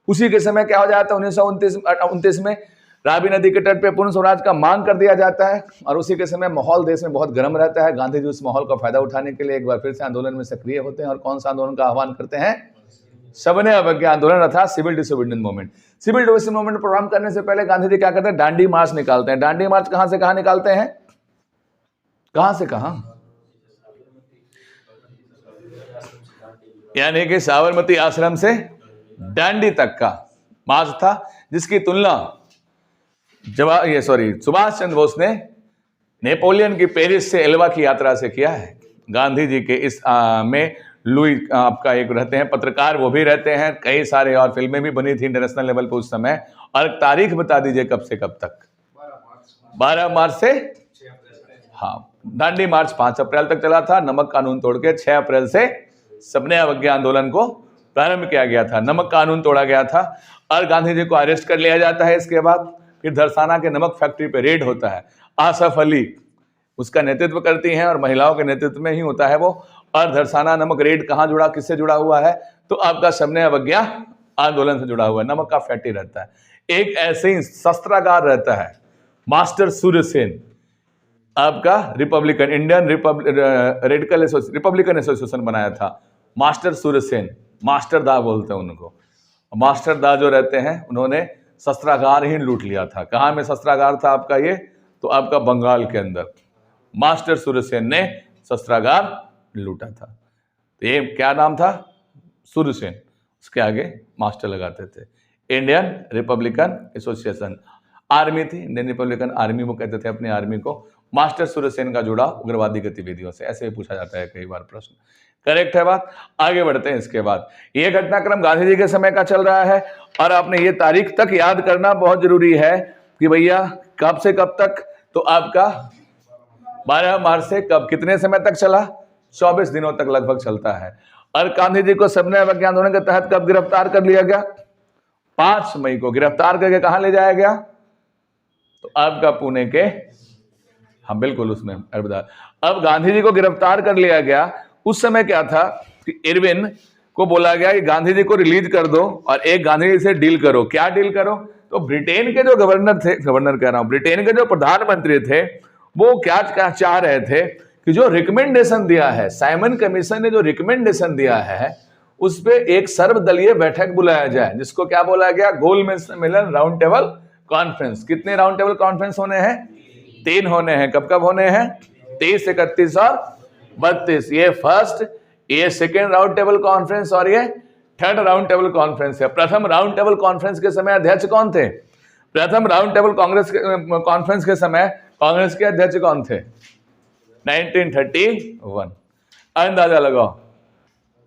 उसी के समय क्या हो जाता है? 1929 में रावी नदी के तट पे पूर्ण स्वराज का मांग कर दिया जाता है। और उसी के समय माहौल देश में बहुत गर्म रहता है। गांधी जी उस माहौल का फायदा उठाने के लिए एक बार फिर से आंदोलन में सक्रिय होते हैं। और कौन सा आंदोलन का आह्वान करते हैं? सबने अवज्ञा आंदोलन अर्थात civil disobedience movement. Civil disobedience movement program करने से पहले गांधी जी क्या करते हैं? दांडी मार्च निकालते हैं। दांडी मार्च कहां से कहां निकालते हैं? कहां से कहां? यानी कि साबरमती आश्रम से दांडी तक का मार्च था, जिसकी तुलना सुभाष चंद्र बोस ने नेपोलियन की पेरिस से एल्वा की यात्रा से किया है। गांधी जी के इस में लुई आपका एक रहते हैं पत्रकार, वो भी रहते हैं। कई सारे और फिल्में भी बनी थी इंटरनेशनल लेवल पे उस समय। और तारीख बता दीजिए कब से कब तक? 12 मार्च से, हाँ, दांडी मार्च 5 अप्रैल तक चला था। नमक कानून तोड़ के 6 अप्रैल से सबने अवज्ञा आंदोलन को प्रारंभ किया गया था। नमक कानून तोड़ा गया था और गांधी जी को अरेस्ट कर लिया जाता है। इसके बाद फिर धरसाना के नमक फैक्ट्री पे रेड होता है। आसफ अली उसका नेतृत्व करती हैं और महिलाओं के नेतृत्व में ही होता है वो। और धरसाना नमक रेड कहाँ जुड़ा, किससे जुड़ा हुआ है? तो आपका सबने अवज्ञा आंदोलन से जुड़ा हुआ है। नमक का फैक्ट्री रहता है। एक ऐसे ही शस्त्रागार रहता है, मास्टर सूर्यसेन, आपका Republican Indian radical Republican association बनाया था। मास्टर सूर्यसेन, मास्टर दा बोलते हैं उनको। मास्टर दा जो रहते हैं, उन्होंने शस्त्रागार ही लूट लिया था। कहाँ में शस्त्रागार था आपका ये? तो आपका बंगाल के अंदर मास्टर सूर्यसेन ने शस्त्रागार लूटा था। तो ये क्या नाम था? सूर्यसेन। उसके आगे मास्टर लगाते थे। Indian Republican association. आर्मी थी, इंडियन रिपब्लिकन आर्मी वो कहते थे अपनी आर्मी को। मास्टर सूर्यसेन का जुड़ा उग्रवादी गतिविधियों से, ऐसे ही पूछा जाता है कई बार प्रश्न। करेक्ट है बात। आगे बढ़ते हैं। इसके बाद ये घटनाक्रम गांधी जी के समय का चल रहा है और आपने ये तारीख तक याद करना बहुत जरूरी है कि भैया कब से कब तक, तो आपका 12 मार्च से कब, कितने समय तक चला, 24 दिनों तक लगभग चलता है। और गांधी जी को सविनय अवज्ञा आंदोलन के तहत कब गिरफ्तार कर लिया गया, 5 मई को गिरफ्तार करके कहां ले जाया गया, तो आपका पुणे के, हाँ बिल्कुल उसमें अरबदार। अब गांधी जी को गिरफ्तार कर लिया गया। उस समय क्या था कि इरविन को बोला गया कि गांधी जी को रिलीज कर दो और एक गांधी जी से डील करो। क्या डील करो, तो ब्रिटेन के जो गवर्नर थे, गवर्नर कह रहा हूं, ब्रिटेन के जो प्रधानमंत्री थे, वो क्या चाह रहे थे कि जो रिकमेंडेशन दिया है, साइमन कमीशन ने जो रिकमेंडेशन दिया है, उस पे एक सर्वदलीय बैठक बुलाया जाए, जिसको क्या बोला गया, गोलमेज सम्मेलन, राउंड टेबल कॉन्फ्रेंस। कितने राउंड टेबल कॉन्फ्रेंस होने हैं, 3 होने हैं। कब कब होने हैं, 23, 31 और 32। ये फर्स्ट, ये सेकेंड राउंड टेबल कॉन्फ्रेंस और ये थर्ड राउंड टेबल कॉन्फ्रेंस है। प्रथम राउंड टेबल कॉन्फ्रेंस के समय अध्यक्ष कौन थे, प्रथम राउंड टेबल कॉन्फ्रेंस के समय कांग्रेस के अध्यक्ष कौन थे, 1931। अंदाजा लगाओ,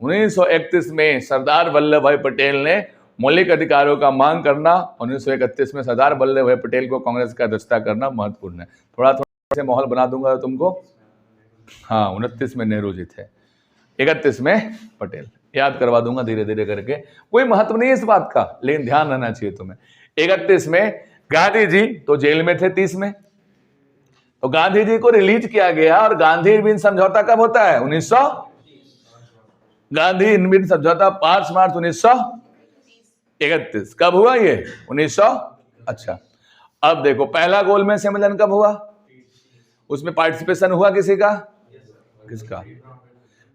1931 में सरदार वल्लभ भाई पटेल ने मौलिक अधिकारों का मांग करना, 1931 में सरदार वल्लभ भाई पटेल को कांग्रेस का अध्यक्षता करना महत्वपूर्ण है। थोड़ा थोड़ा से माहौल बना दूंगा तुमको। हाँ, 29 में नेहरू जी थे, 31 में पटेल, याद करवा दूंगा धीरे धीरे करके, कोई महत्व नहीं है इस बात का, लेकिन ध्यान रहना चाहिए तुम्हें। 31 में गांधी जी तो जेल में थे 30 में, तो गांधी जी को रिलीज किया गया। और गांधी इरविन समझौता कब होता है, 1900, गांधी इरविन समझौता 5 मार्च 1931। कब हुआ ये, 1900। अच्छा, अब देखो पहला गोलमेज सम्मेलन कब हुआ, उसमें पार्टिसिपेशन हुआ किसी का, किसका,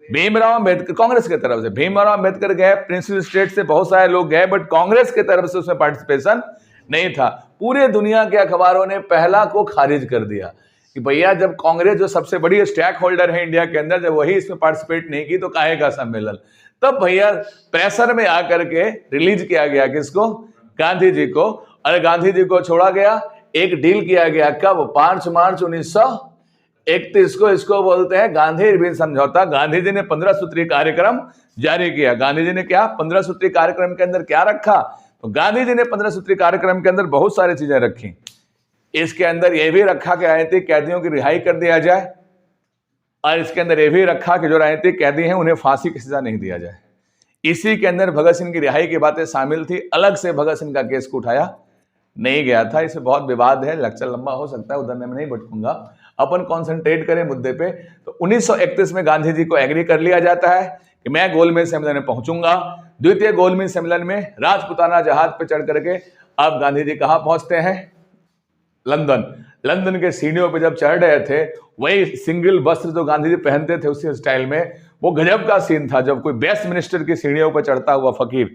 भीमराव अंबेडकर, कांग्रेस की तरफ से भीमराव अंबेडकर गए, प्रिंसिपल स्टेट से बहुत सारे लोग गए, बट कांग्रेस की तरफ से उसमें पार्टिसिपेशन नहीं था। पूरे दुनिया के अखबारों ने पहला को खारिज कर दिया कि भैया जब कांग्रेस जो सबसे बड़ी स्टेक होल्डर है इंडिया के अंदर, जब वही इसमें पार्टिसिपेट नहीं की तो काहे का सम्मेलन। तब भैया प्रेशर में आकर के रिलीज किया गया किसको, गांधी जी को, और गांधी जी को छोड़ा गया। एक डील किया गया कब, 5 मार्च 1931 को, इसको बोलते हैं गांधी इरविन समझौता। गांधी जी ने 15 सूत्री कार्यक्रम जारी किया। गांधी जी ने क्या 15 सूत्री कार्यक्रम के अंदर क्या रखा, तो गांधी जी ने 15 सूत्री कार्यक्रम के अंदर बहुत सारी चीजें रखी। इसके अंदर यह भी रखा कि राजनीतिक कैदियों की रिहाई कर दिया जाए, और इसके अंदर यह भी रखा कि जो राजनीतिक कैदी हैं उन्हें फांसी की सजा नहीं दिया जाए। इसी के अंदर भगत सिंह की रिहाई की बातें शामिल थी। अलग से भगत सिंह का केस को उठाया नहीं गया था। इसमें बहुत विवाद है, लेक्चर लंबा हो सकता है, उधर मैं नहीं भटकूंगा, अपन कॉन्सेंट्रेट करें मुद्दे पे। तो 1931 में गांधी जी को एग्री कर लिया जाता है कि मैं गोलमेज सम्मेलन में पहुंचूंगा। द्वितीय गोलमेज सम्मेलन में राजपुताना जहाज पे चढ़ करके अब गांधी जी कहां पहुंचते हैं, लंदन। लंदन के सीढ़ियों पे जब चढ़ रहे थे, वही सिंगल वस्त्र जो गांधी जी पहनते थे उसी स्टाइल में, वो गजब का सीन था। जब कोई वेस्ट मिनिस्टर की सीढ़ियों पर चढ़ता हुआ फकीर,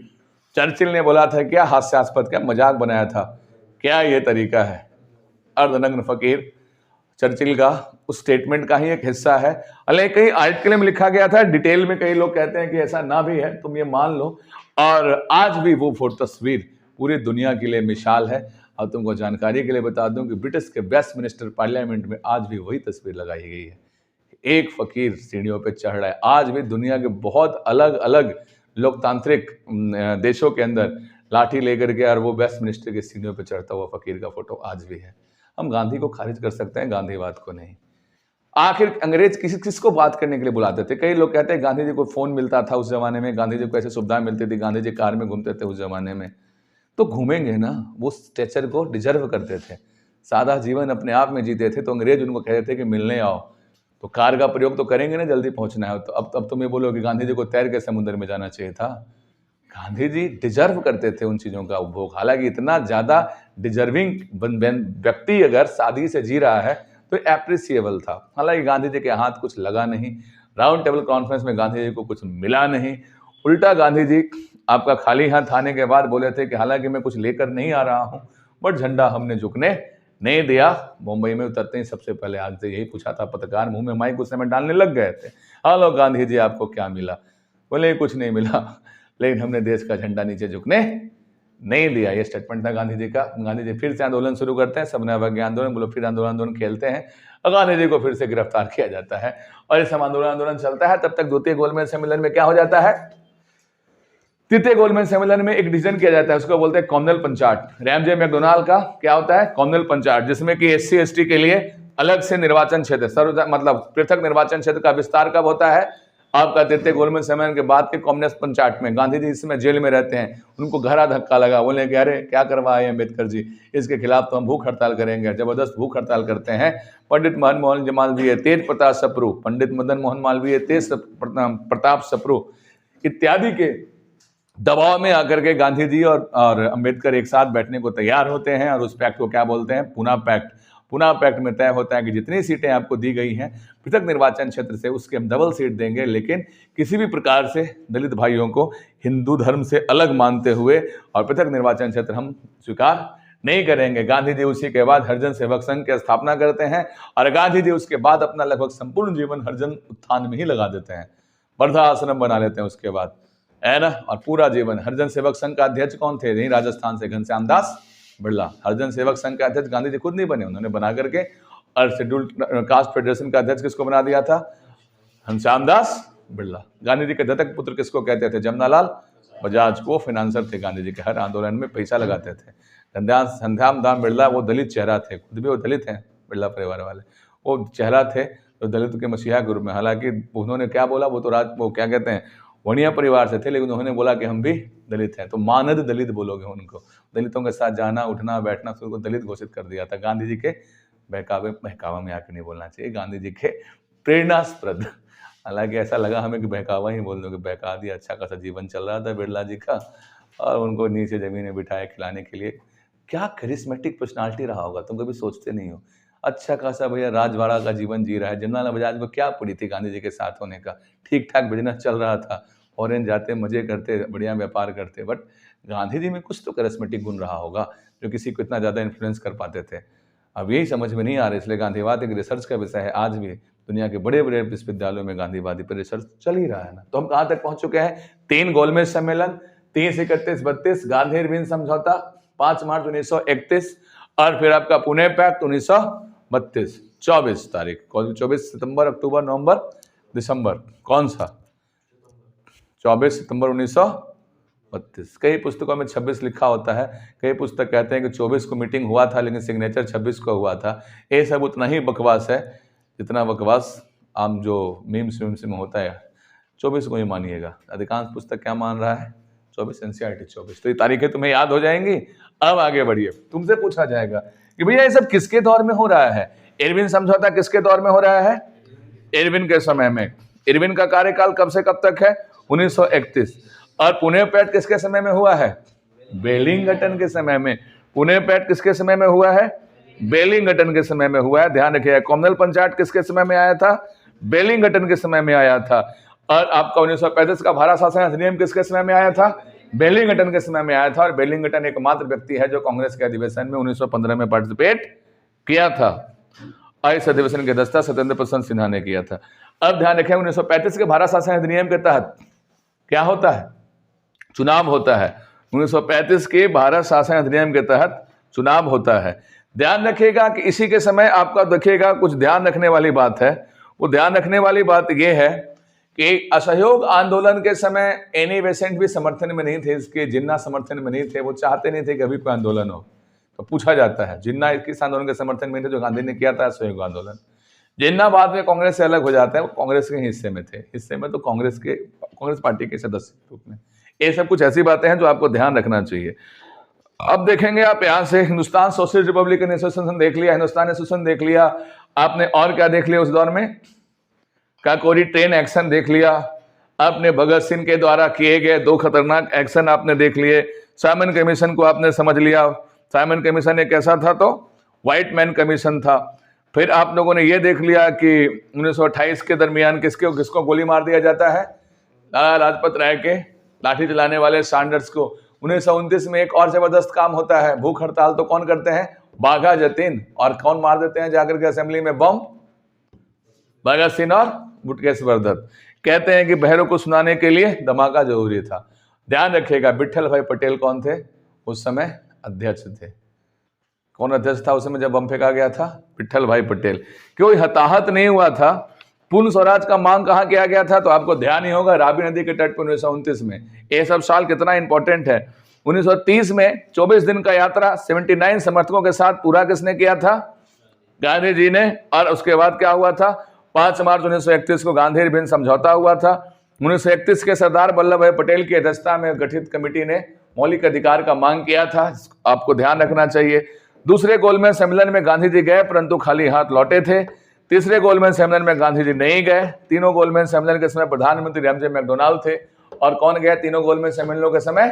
चर्चिल ने बोला था क्या हास्यास्पद, क्या मजाक बनाया था, क्या ये तरीका है। अर्धनग्न फकीर चर्चिल का उस स्टेटमेंट का ही एक हिस्सा है। हालांकि कई आर्टिकल में लिखा गया था, डिटेल में कई लोग कहते हैं कि ऐसा ना भी है, तुम ये मान लो। और आज भी वो फोटो तस्वीर पूरी दुनिया के लिए मिसाल है। और तुमको जानकारी के लिए बता दूं कि ब्रिटिश के वेस्ट मिनिस्टर पार्लियामेंट में आज भी वही तस्वीर लगाई गई है, एक फकीर सीढ़ियों पे चढ़ रहा है। आज भी दुनिया के बहुत अलग अलग लोकतांत्रिक देशों के अंदर लाठी लेकर के और वो वेस्ट मिनिस्टर की सीढ़ियों पे चढ़ता हुआ फकीर का फोटो आज भी है। हम गांधी को खारिज कर सकते हैं, गांधीवाद को नहीं। आखिर अंग्रेज किसको बात करने के लिए बुलाते थे। कई लोग कहते हैं गांधी जी को फोन मिलता था उस जमाने में, गांधी जी को ऐसी सुविधाएं मिलती थी, गांधी जी कार में घूमते थे उस जमाने में। तो घूमेंगे ना, वो स्टेचर को डिजर्व करते थे, सादा जीवन अपने आप में जीते थे, तो अंग्रेज उनको कहते थे कि मिलने आओ, तो कार का प्रयोग तो करेंगे ना, जल्दी पहुंचना है। तो अब तुम ये बोलो कि गांधी जी को तैर के समुद्र में जाना चाहिए था। गांधी जी डिजर्व करते थे उन चीजों का उपभोग। हालांकि इतना ज्यादा डिजर्विंग व्यक्ति अगर शादी से जी रहा है तो एप्रिसिएबल था। हालांकि गांधी जी के हाथ कुछ लगा नहीं, राउंड टेबल कॉन्फ्रेंस में गांधी जी को कुछ मिला नहीं। उल्टा गांधी जी आपका खाली हाथ आने के बाद बोले थे कि हालांकि मैं कुछ लेकर नहीं आ रहा हूं, बट झंडा हमने झुकने नहीं दिया। मुंबई में उतरते ही सबसे पहले आज से यही पूछा था पत्रकार, मुंह में माइक उस समय डालने लग गए थे, हेलो गांधी जी आपको क्या मिला, बोले कुछ नहीं मिला, लेकिन हमने देश का झंडा नीचे झुकने नहीं दिया। ये स्टेटमेंट था गांधी जी का। गांधी जी फिर से आंदोलन शुरू करते हैं, सबने अवज्ञा आंदोलन, बोलो फिर आंदोलन खेलते हैं और गांधी जी को फिर से गिरफ्तार किया जाता है। और इस आंदोलन चलता है। तब तक द्वितीय गोलमेज सम्मेलन में क्या हो जाता है, तृतीय गोलमेज सम्मेलन में एक डिसीजन किया जाता है, उसको बोलते हैं कॉमनल पंचाट। रैमजे मैकडोनाल्ड का क्या होता है, कॉमनल पंचाट, जिसमें कि SC ST के लिए अलग से निर्वाचन क्षेत्र, मतलब पृथक निर्वाचन क्षेत्र का विस्तार कब होता है, आपका तृतीय गोलमेज सम्मेलन के बाद के कम्युनिस्ट पंचाट में। गांधी जी इसमें जेल में रहते हैं, उनको घरा धक्का लगा, बोले कि अरे क्या करवाए अम्बेडकर जी, इसके खिलाफ तो हम भूख हड़ताल करेंगे। जबरदस्त भूख हड़ताल करते हैं। पंडित मदन मोहन मालवीय, तेज प्रताप सप्रू, पंडित मदन मोहन मालवीय, तेज प्रताप सप्रू इत्यादि के दबाव में आकर के गांधी जी और अंबेडकर एक साथ बैठने को तैयार होते हैं। और उस पैक्ट को क्या बोलते हैं, पूना पैक्ट। पूना पैक्ट में तय होता है कि जितनी सीटें आपको दी गई हैं पृथक निर्वाचन क्षेत्र से, उसके हम डबल सीट देंगे, लेकिन किसी भी प्रकार से दलित भाइयों को हिंदू धर्म से अलग मानते हुए और पृथक निर्वाचन क्षेत्र हम स्वीकार नहीं करेंगे। गांधी जी उसी के बाद हरिजन सेवक संघ की स्थापना करते हैं और गांधी जी उसके बाद अपना लगभग संपूर्ण जीवन हरिजन उत्थान में ही लगा देते हैं, वृद्धा आश्रम बना लेते हैं उसके बाद, है ना। और पूरा जीवन हरिजन सेवक संघ का अध्यक्ष कौन थे, नहीं राजस्थान से घनश्याम दास बिरला। हरिजन सेवक संघ का अध्यक्ष गांधी जी खुद नहीं बने, उन्होंने बना करके। और शेड्यूल्ड कास्ट फेडरेशन का अध्यक्ष किसको बना दिया था, घनश्याम दास बिरला। गांधी जी के दत्तक पुत्र किसको कहते थे, जमनालाल बजाज को फाइनेंसर थे गांधी जी के, हर आंदोलन में पैसा लगाते थे। घनश्याम दास बिरला वो दलित चेहरा थे, खुद भी वो दलित हैं, बिरला परिवार वाले, वो चेहरा थे तो दलित के मसीहा के रूप में। हालांकि उन्होंने क्या बोला, वो तो वो क्या कहते हैं, वणिया परिवार से थे, लेकिन उन्होंने बोला कि हम भी दलित हैं, तो मानद दलित बोलोगे उनको। दलितों के साथ जाना उठना बैठना, तो उनको दलित घोषित कर दिया था। गांधी जी के बहकावा में आके नहीं बोलना चाहिए, गांधी जी के प्रेरणास्पद। हालांकि ऐसा लगा हमें कि बहकावा ही बोल दो, कि बहका दिया। अच्छा खासा जीवन चल रहा था बिरला जी का, और उनको नीचे जमीन में बिठाए खिलाने के लिए। क्या करिश्मेटिक पर्सनालिटी रहा होगा, तुम कभी सोचते नहीं हो। अच्छा खासा भैया राजवाड़ा का जीवन जी रहा है। जमनालाल बजाज को क्या पड़ी थी गांधी जी के साथ होने का, ठीक ठाक बिजनेस चल रहा था, फॉरेन जाते मजे करते, बढ़िया व्यापार करते। बट गांधी जी में कुछ तो करिश्मेटिक गुण रहा होगा जो किसी को इतना ज़्यादा इन्फ्लुएंस कर पाते थे। अब यही समझ में नहीं आ रहा, इसलिए गांधीवाद एक रिसर्च का विषय है। आज भी दुनिया के बड़े बड़े विश्वविद्यालयों में गांधीवादी पर रिसर्च चल ही रहा है ना। तो हम कहाँ तक पहुंच चुके हैं, 3 गोलमेज सम्मेलन, 30, 31, 32, गांधी इरविन समझौता 5 मार्च 1931, और फिर आपका पुणे पैक्ट 1932, 24 तारीख, 24 सितंबर, अक्टूबर, नवंबर, दिसंबर, कौन सा, 24 सितंबर 1932। कई पुस्तकों में 26 लिखा होता है, कई पुस्तक कहते हैं कि 24 को मीटिंग हुआ था, लेकिन सिग्नेचर 26 को हुआ था। ये सब उतना ही बकवास है जितना बकवास आम जो मीम्स में होता है। 24 को ही मानिएगा, अधिकांश पुस्तक क्या मान रहा है, 24, NCERT 24। तो ये तारीखें तुम्हें याद हो जाएंगी। अब आगे बढ़िए, तुमसे पूछा जाएगा कि भैया ये सब किसके दौर में हो रहा है, इरविन समझौता किसके दौर में हो रहा है, इरविन के समय में। इरविन का कार्यकाल कब से कब तक है, 1931। और पुणे पैक्ट किसके समय में हुआ है, बेलिंगटन के समय में। पुणे पैक्ट किसके समय में हुआ है, बेलिंगटन के समय में हुआ है, ध्यान रखिएगा। कॉमनल पंचायत किसके समय में आया था, बेलिंगटन के समय में आया था। और आपका 1935 का भारत शासन अधिनियम किसके समय में आया था, बेलिंगटन के समय में आया था। और बेलिंगटन एकमात्र व्यक्ति है जो कांग्रेस के अधिवेशन में 1915 में पार्टिसिपेट किया था। और इस अधिवेशन की अध्यक्षता सत्येंद्र प्रसाद सिन्हा ने किया था। अब ध्यान रखें, 1935 के भारत शासन अधिनियम के तहत क्या होता है, चुनाव होता है। 1935 के भारत शासन अधिनियम के तहत चुनाव होता है। ध्यान रखिएगा कि इसी के समय आपका देखिएगा कुछ ध्यान रखने वाली बात है। वो ध्यान रखने वाली बात यह है कि असहयोग आंदोलन के समय एनी बेसेंट भी समर्थन में नहीं थे, इसके जिन्ना समर्थन में नहीं थे। वो चाहते नहीं थे कि अभी कोई आंदोलन हो। तो पूछा जाता है जिन्ना किस आंदोलन के समर्थन में थे जो गांधी ने किया था, असहयोग आंदोलन। जिन्ना बाद में कांग्रेस से अलग हो जाता है, वो कांग्रेस के हिस्से में थे, हिस्से में तो कांग्रेस पार्टी के सदस्य के रूप में। ये सब कुछ ऐसी बातें हैं जो आपको ध्यान रखना चाहिए। अब देखेंगे आप यहाँ से हिंदुस्तान सोशलिस्ट रिपब्लिकन एसोसिएशन देख लिया, हिंदुस्तान एसोसिएशन देख लिया आपने, और क्या देख लिया उस दौर में, काकोरी ट्रेन एक्शन देख लिया आपने, भगत सिंह के द्वारा किए गए 2 खतरनाक एक्शन आपने देख लिए, साइमन कमीशन को आपने समझ लिया। साइमन कमीशन एक ऐसा था तो व्हाइट मैन कमीशन था। फिर आप लोगों ने ये देख लिया कि 1928 के दरमियान किसको गोली मार दिया जाता है, लाला लाजपत राय के लाठी चलाने वाले सैंडर्स को। 1929 में एक और जबरदस्त काम होता है, भूख हड़ताल तो कौन करते हैं, बाघा जतीन, और कौन मार देते हैं जाकर के असेंबली में बम, भगत सिंह और बुटकेश्वर दत्त। कहते हैं कि बहरों को सुनाने के लिए धमाका जरूरी था। ध्यान रखिएगा, विट्ठल भाई पटेल कौन थे, उस समय अध्यक्ष थे। कौन अध्यक्ष था उस समय जब बम फेंका गया था? विट्ठल भाई पटेल। क्यों हताहत नहीं हुआ था? पूर्ण स्वराज का मांग कहां किया गया था? तो आपको ध्यान ही होगा, रावी नदी के तट पर 1929 में। ये सब साल कितना इंपॉर्टेंट है। 1930 में 24 दिन का यात्रा 79 समर्थकों के साथ पूरा किसने किया था? गांधी जी ने। और उसके बाद क्या हुआ था? 5 मार्च 1931 को गांधी अरविंद समझौता हुआ था। 1931 के सरदार वल्लभ भाई पटेल की अध्यक्षता में गठित कमेटी ने मौलिक अधिकार का मांग किया था। आपको ध्यान रखना चाहिए। दूसरे गोलमेज सम्मेलन में गांधी जी गए परंतु खाली हाथ लौटे थे। तीसरे गोलमेज सम्मेलन में गांधी जी नहीं गए। तीनों गोलमेज सम्मेलन के समय प्रधानमंत्री एमजे मैकडोनाल्ड थे। और कौन गया तीनों गोलमेज सम्मेलनों के समय?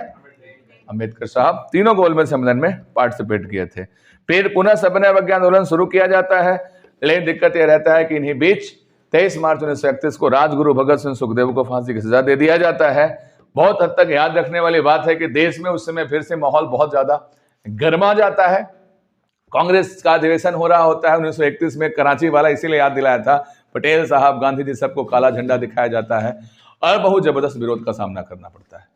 अंबेडकर साहब तीनों गोलमेज सम्मेलन में पार्टिसिपेट किए थे। फिर पुनः सविनय अवज्ञा आंदोलन शुरू किया जाता है, लेकिन दिक्कत यह रहता है कि इन्हीं बीच 23 मार्च 1931 को राजगुरु भगत सिंह सुखदेव को फांसी की सजा दे दिया जाता है। बहुत हद तक याद रखने वाली बात है कि देश में उस समय फिर से माहौल बहुत ज्यादा गर्मा जाता है। कांग्रेस का अधिवेशन हो रहा होता है 1931 में, कराची वाला इसीलिए याद दिलाया था। पटेल साहब, गांधी जी सबको काला झंडा दिखाया जाता है और बहुत जबरदस्त विरोध का सामना करना पड़ता है।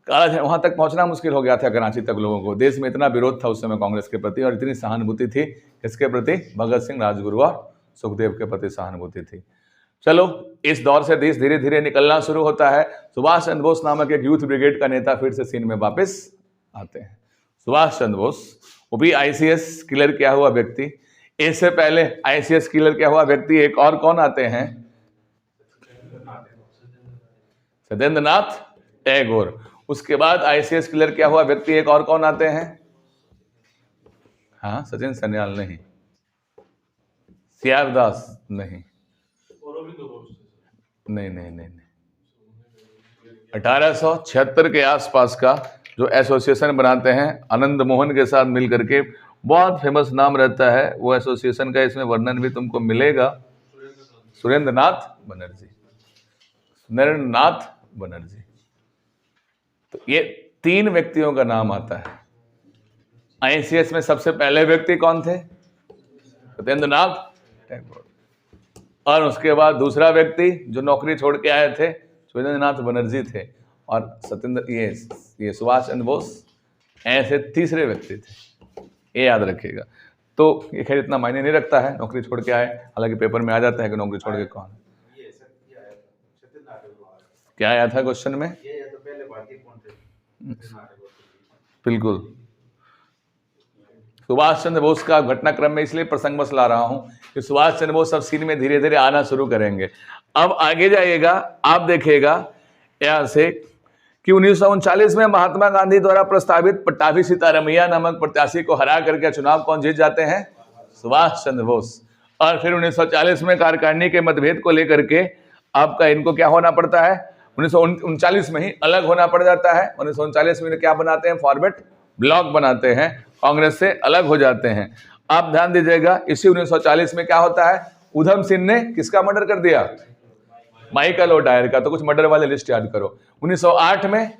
काला वहां तक पहुंचना मुश्किल हो गया था, कराची तक लोगों को। देश में इतना विरोध था उस समय कांग्रेस के प्रति और इतनी सहानुभूति थी किसके प्रति? भगत सिंह, राजगुरु और सुखदेव के प्रति सहानुभूति थी। चलो, इस दौर से देश धीरे धीरे निकलना शुरू होता है। सुभाष चंद्र बोस नामक एक यूथ ब्रिगेड का नेता फिर से सीन में वापस आते हैं। सुभाष चंद्र बोस, वो भी आईसीएस किलर किया हुआ व्यक्ति। इससे पहले आईसीएस किलर किया हुआ व्यक्ति एक और कौन आते हैं? सत्येंद्र नाथ टैगोर। उसके बाद आईसीएस किलर किया हुआ व्यक्ति एक और कौन आते हैं? हाँ, सचिन सन्याल नहीं, सीआर दास नहीं, नहीं। 1876 के आसपास का जो एसोसिएशन बनाते हैं आनंद मोहन के साथ मिलकर के, बहुत फेमस नाम रहता है वो एसोसिएशन का, इसमें वर्णन भी तुमको मिलेगा। सुरेंद्र नाथ बनर्जी, नरेंद्र नाथ बनर्जी। तो ये 3 व्यक्तियों का नाम आता है। आईसीएस में सबसे पहले व्यक्ति कौन थे? सत्येंद्र नाथ टैगोर। और उसके बाद दूसरा व्यक्ति जो नौकरी छोड़ के आए थे सुरेंद्र नाथ बनर्जी थे। और सत्येंद्र ये सुभाष चंद्र बोस, ऐसे तीसरे व्यक्ति थे। ये याद रखिएगा। तो ये खैर इतना मायने नहीं रखता है, नौकरी छोड़ के आए, हालांकि पेपर में आ जाता है कि नौकरी छोड़ के कौन। क्या आया था क्वेश्चन में? बिल्कुल, सुभाष चंद्र बोस का घटनाक्रम में इसलिए प्रसंगवश ला रहा हूं कि सुभाष चंद्र बोस सब सीन में धीरे धीरे आना शुरू करेंगे। अब आगे जाइएगा, आप देखिएगा यहां से कि 1939 में महात्मा गांधी द्वारा प्रस्तावित पट्टाभी सीतारमैया नामक प्रत्याशी को हरा करके चुनाव कौन जीत जाते हैं? सुभाष चंद्र बोस। और फिर 1940 में कार्यकारिणी के मतभेद को लेकर के आपका इनको क्या होना पड़ता है? 1939 में ही अलग होना पड़ जाता है। 1939 में क्या बनाते हैं? फॉरवर्ड ब्लॉक बनाते हैं, कांग्रेस से अलग हो जाते हैं। आप ध्यान दीजिएगा, इसी 1940 में क्या होता है? उधम सिंह ने किसका मर्डर कर दिया? माइकल ओडायर का। तो कुछ मर्डर वाले लिस्ट याद करो। 1908 में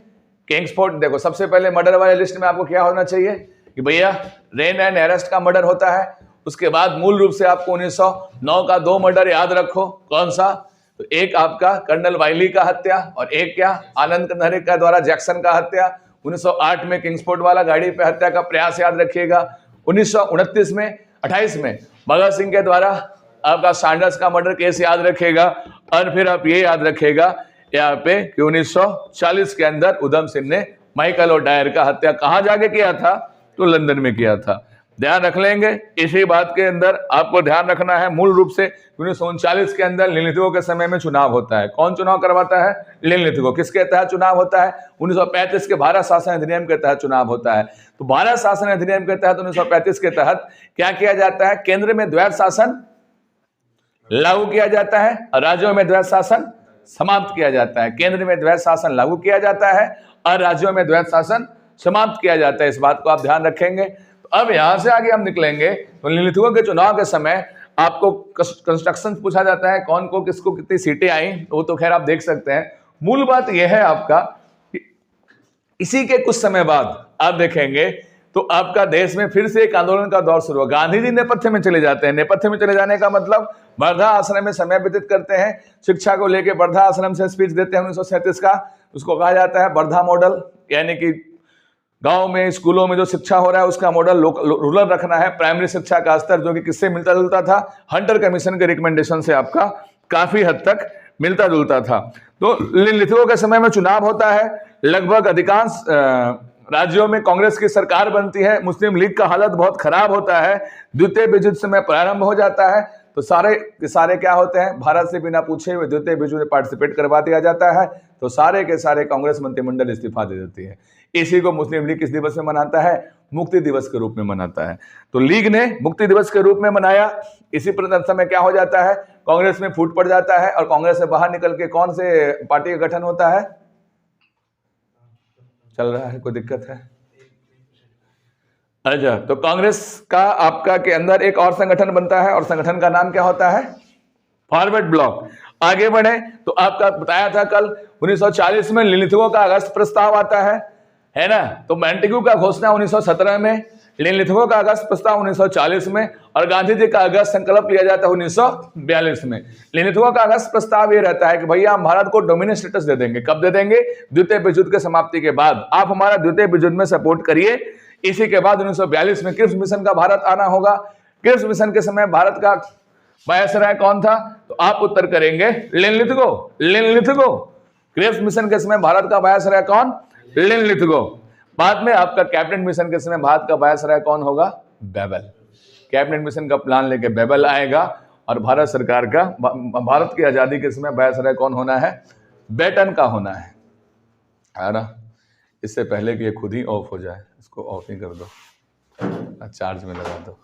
किंग्सफोर्ड, देखो सबसे पहले मर्डर वाले लिस्ट में आपको क्या होना चाहिए कि भैया रेन एंड अरेस्ट का मर्डर होता है। उसके बाद मूल रूप से आपको 1909 का 2 मर्डर याद रखो। कौन सा? तो एक आपका कर्नल वाइली का हत्या और एक क्या? आनंद कन्हरे का द्वारा जैक्सन का हत्या। 1908 में किंग्सफोर्ड वाला गाड़ी पे हत्या का प्रयास याद रखिएगा। 1929 में 28 में भगत सिंह के द्वारा आपका सैंडर्स का मर्डर केस याद रखेगा। और फिर आप ये याद रखेगा यहाँ पे कि 1940 के अंदर उधम सिंह ने माइकल ओडायर का हत्या कहाँ जाके किया था? तो लंदन में किया था। ध्यान रख लेंगे। इसी बात के अंदर आपको ध्यान रखना है, मूल रूप से 1939 के अंदर निलिथिगो के समय में चुनाव होता है। कौन चुनाव करवाता है? निलिथिगो। किसके तहत चुनाव होता है? 1935 के भारत शासन अधिनियम के तहत चुनाव होता है। तो भारत शासन अधिनियम के तहत 1935 के तहत क्या किया जाता है? केंद्र में द्वैध शासन लागू किया जाता है और राज्यों में द्वैध शासन समाप्त किया जाता है। केंद्र में द्वैध शासन लागू किया जाता है और राज्यों में द्वैध शासन समाप्त किया जाता है। इस बात को आप ध्यान रखेंगे। तो अब यहां से आगे हम निकलेंगे तो निलिथिगो के चुनाव के समय आपको कंस्ट्रक्शन पूछा जाता है, कौन को किसको कितनी सीटें आई, वो तो खैर आप देख सकते हैं। मूल बात यह है आपका कि इसी के कुछ समय बाद आप देखेंगे तो आपका देश में फिर से एक आंदोलन का दौर शुरू हुआ। गांधी जी नेपथ्य में चले जाते हैं। नेपथ्य में चले जाने का मतलब वर्धा आश्रम में समय व्यतीत करते हैं, शिक्षा को लेकर वर्धा आश्रम से स्पीच देते हैं 1937 का। उसको कहा जाता है वर्धा मॉडल, यानी कि गांव में स्कूलों में जो शिक्षा हो रहा है उसका मॉडल रूरल रखना है। प्राइमरी शिक्षा का स्तर जो कि किससे मिलता जुलता था, हंटर कमीशन के रिकमेंडेशन से आपका काफी हद तक मिलता जुलता था। तो लिथुओं के समय में चुनाव होता है, लगभग अधिकांश राज्यों में कांग्रेस की सरकार बनती है, मुस्लिम लीग का हालत बहुत खराब होता है, द्वितीय विश्व युद्ध समय प्रारंभ हो जाता है। तो सारे के सारे क्या होते हैं, भारत से बिना पूछे हुए द्वितीय विश्व युद्ध में पार्टिसिपेट करवा दिया जाता है। तो सारे के सारे कांग्रेस मंत्रिमंडल इस्तीफा दे देती है। इसी को मुस्लिम लीग किस दिवस में मनाता है, मुक्ति दिवस के रूप में मनाता है। तो लीग ने मुक्ति दिवस के रूप में मनाया। इसी समय क्या हो जाता है, कांग्रेस में फूट पड़ जाता है और कांग्रेस से बाहर निकल के कौन से पार्टी का गठन होता है, चल रहा है, कोई दिक्कत है? अच्छा, तो कांग्रेस का आपका के अंदर एक और संगठन बनता है और संगठन का नाम क्या होता है, फॉरवर्ड ब्लॉक। आगे बढ़े तो आपका बताया था कल 1940 में लिथुओं का अगस्त प्रस्ताव आता है ना। तो मॉन्टेग्यू का घोषणा 1917 में, लिथुओं का अगस्त प्रस्ताव 1940 में और गांधी जी का अगस्त संकल्प लिया जाता है 1942 में। लिथुओं का अगस्त प्रस्ताव ये रहता है कि भैया हम भारत को डोमिनेंट स्टेटस दे देंगे। कब दे देंगे, द्वितीय विश्व युद्ध की समाप्ति के बाद। आप हमारा द्वितीय विश्व युद्ध में सपोर्ट करिए। इसी के बाद 1942 में क्रिप्स मिशन का भारत आना होगा। क्रिप्स मिशन के समय भारत का वायसराय कौन था, तो आप उत्तर करेंगे लिथुओ। क्रिप्स मिशन के समय भारत का वायसराय कौन, लिथुओ। बाद में आपका कैबिनेट मिशन के समय भारत का वायसराय कौन होगा, बेबल। कैबिनेट मिशन का प्लान लेके बेबल आएगा और भारत सरकार का भारत की आजादी के समय वायसराय कौन होना है, बेटन का होना है ना। इससे पहले कि ये खुद ही ऑफ हो जाए, इसको ऑफ ही कर दो, चार्ज में लगा दो।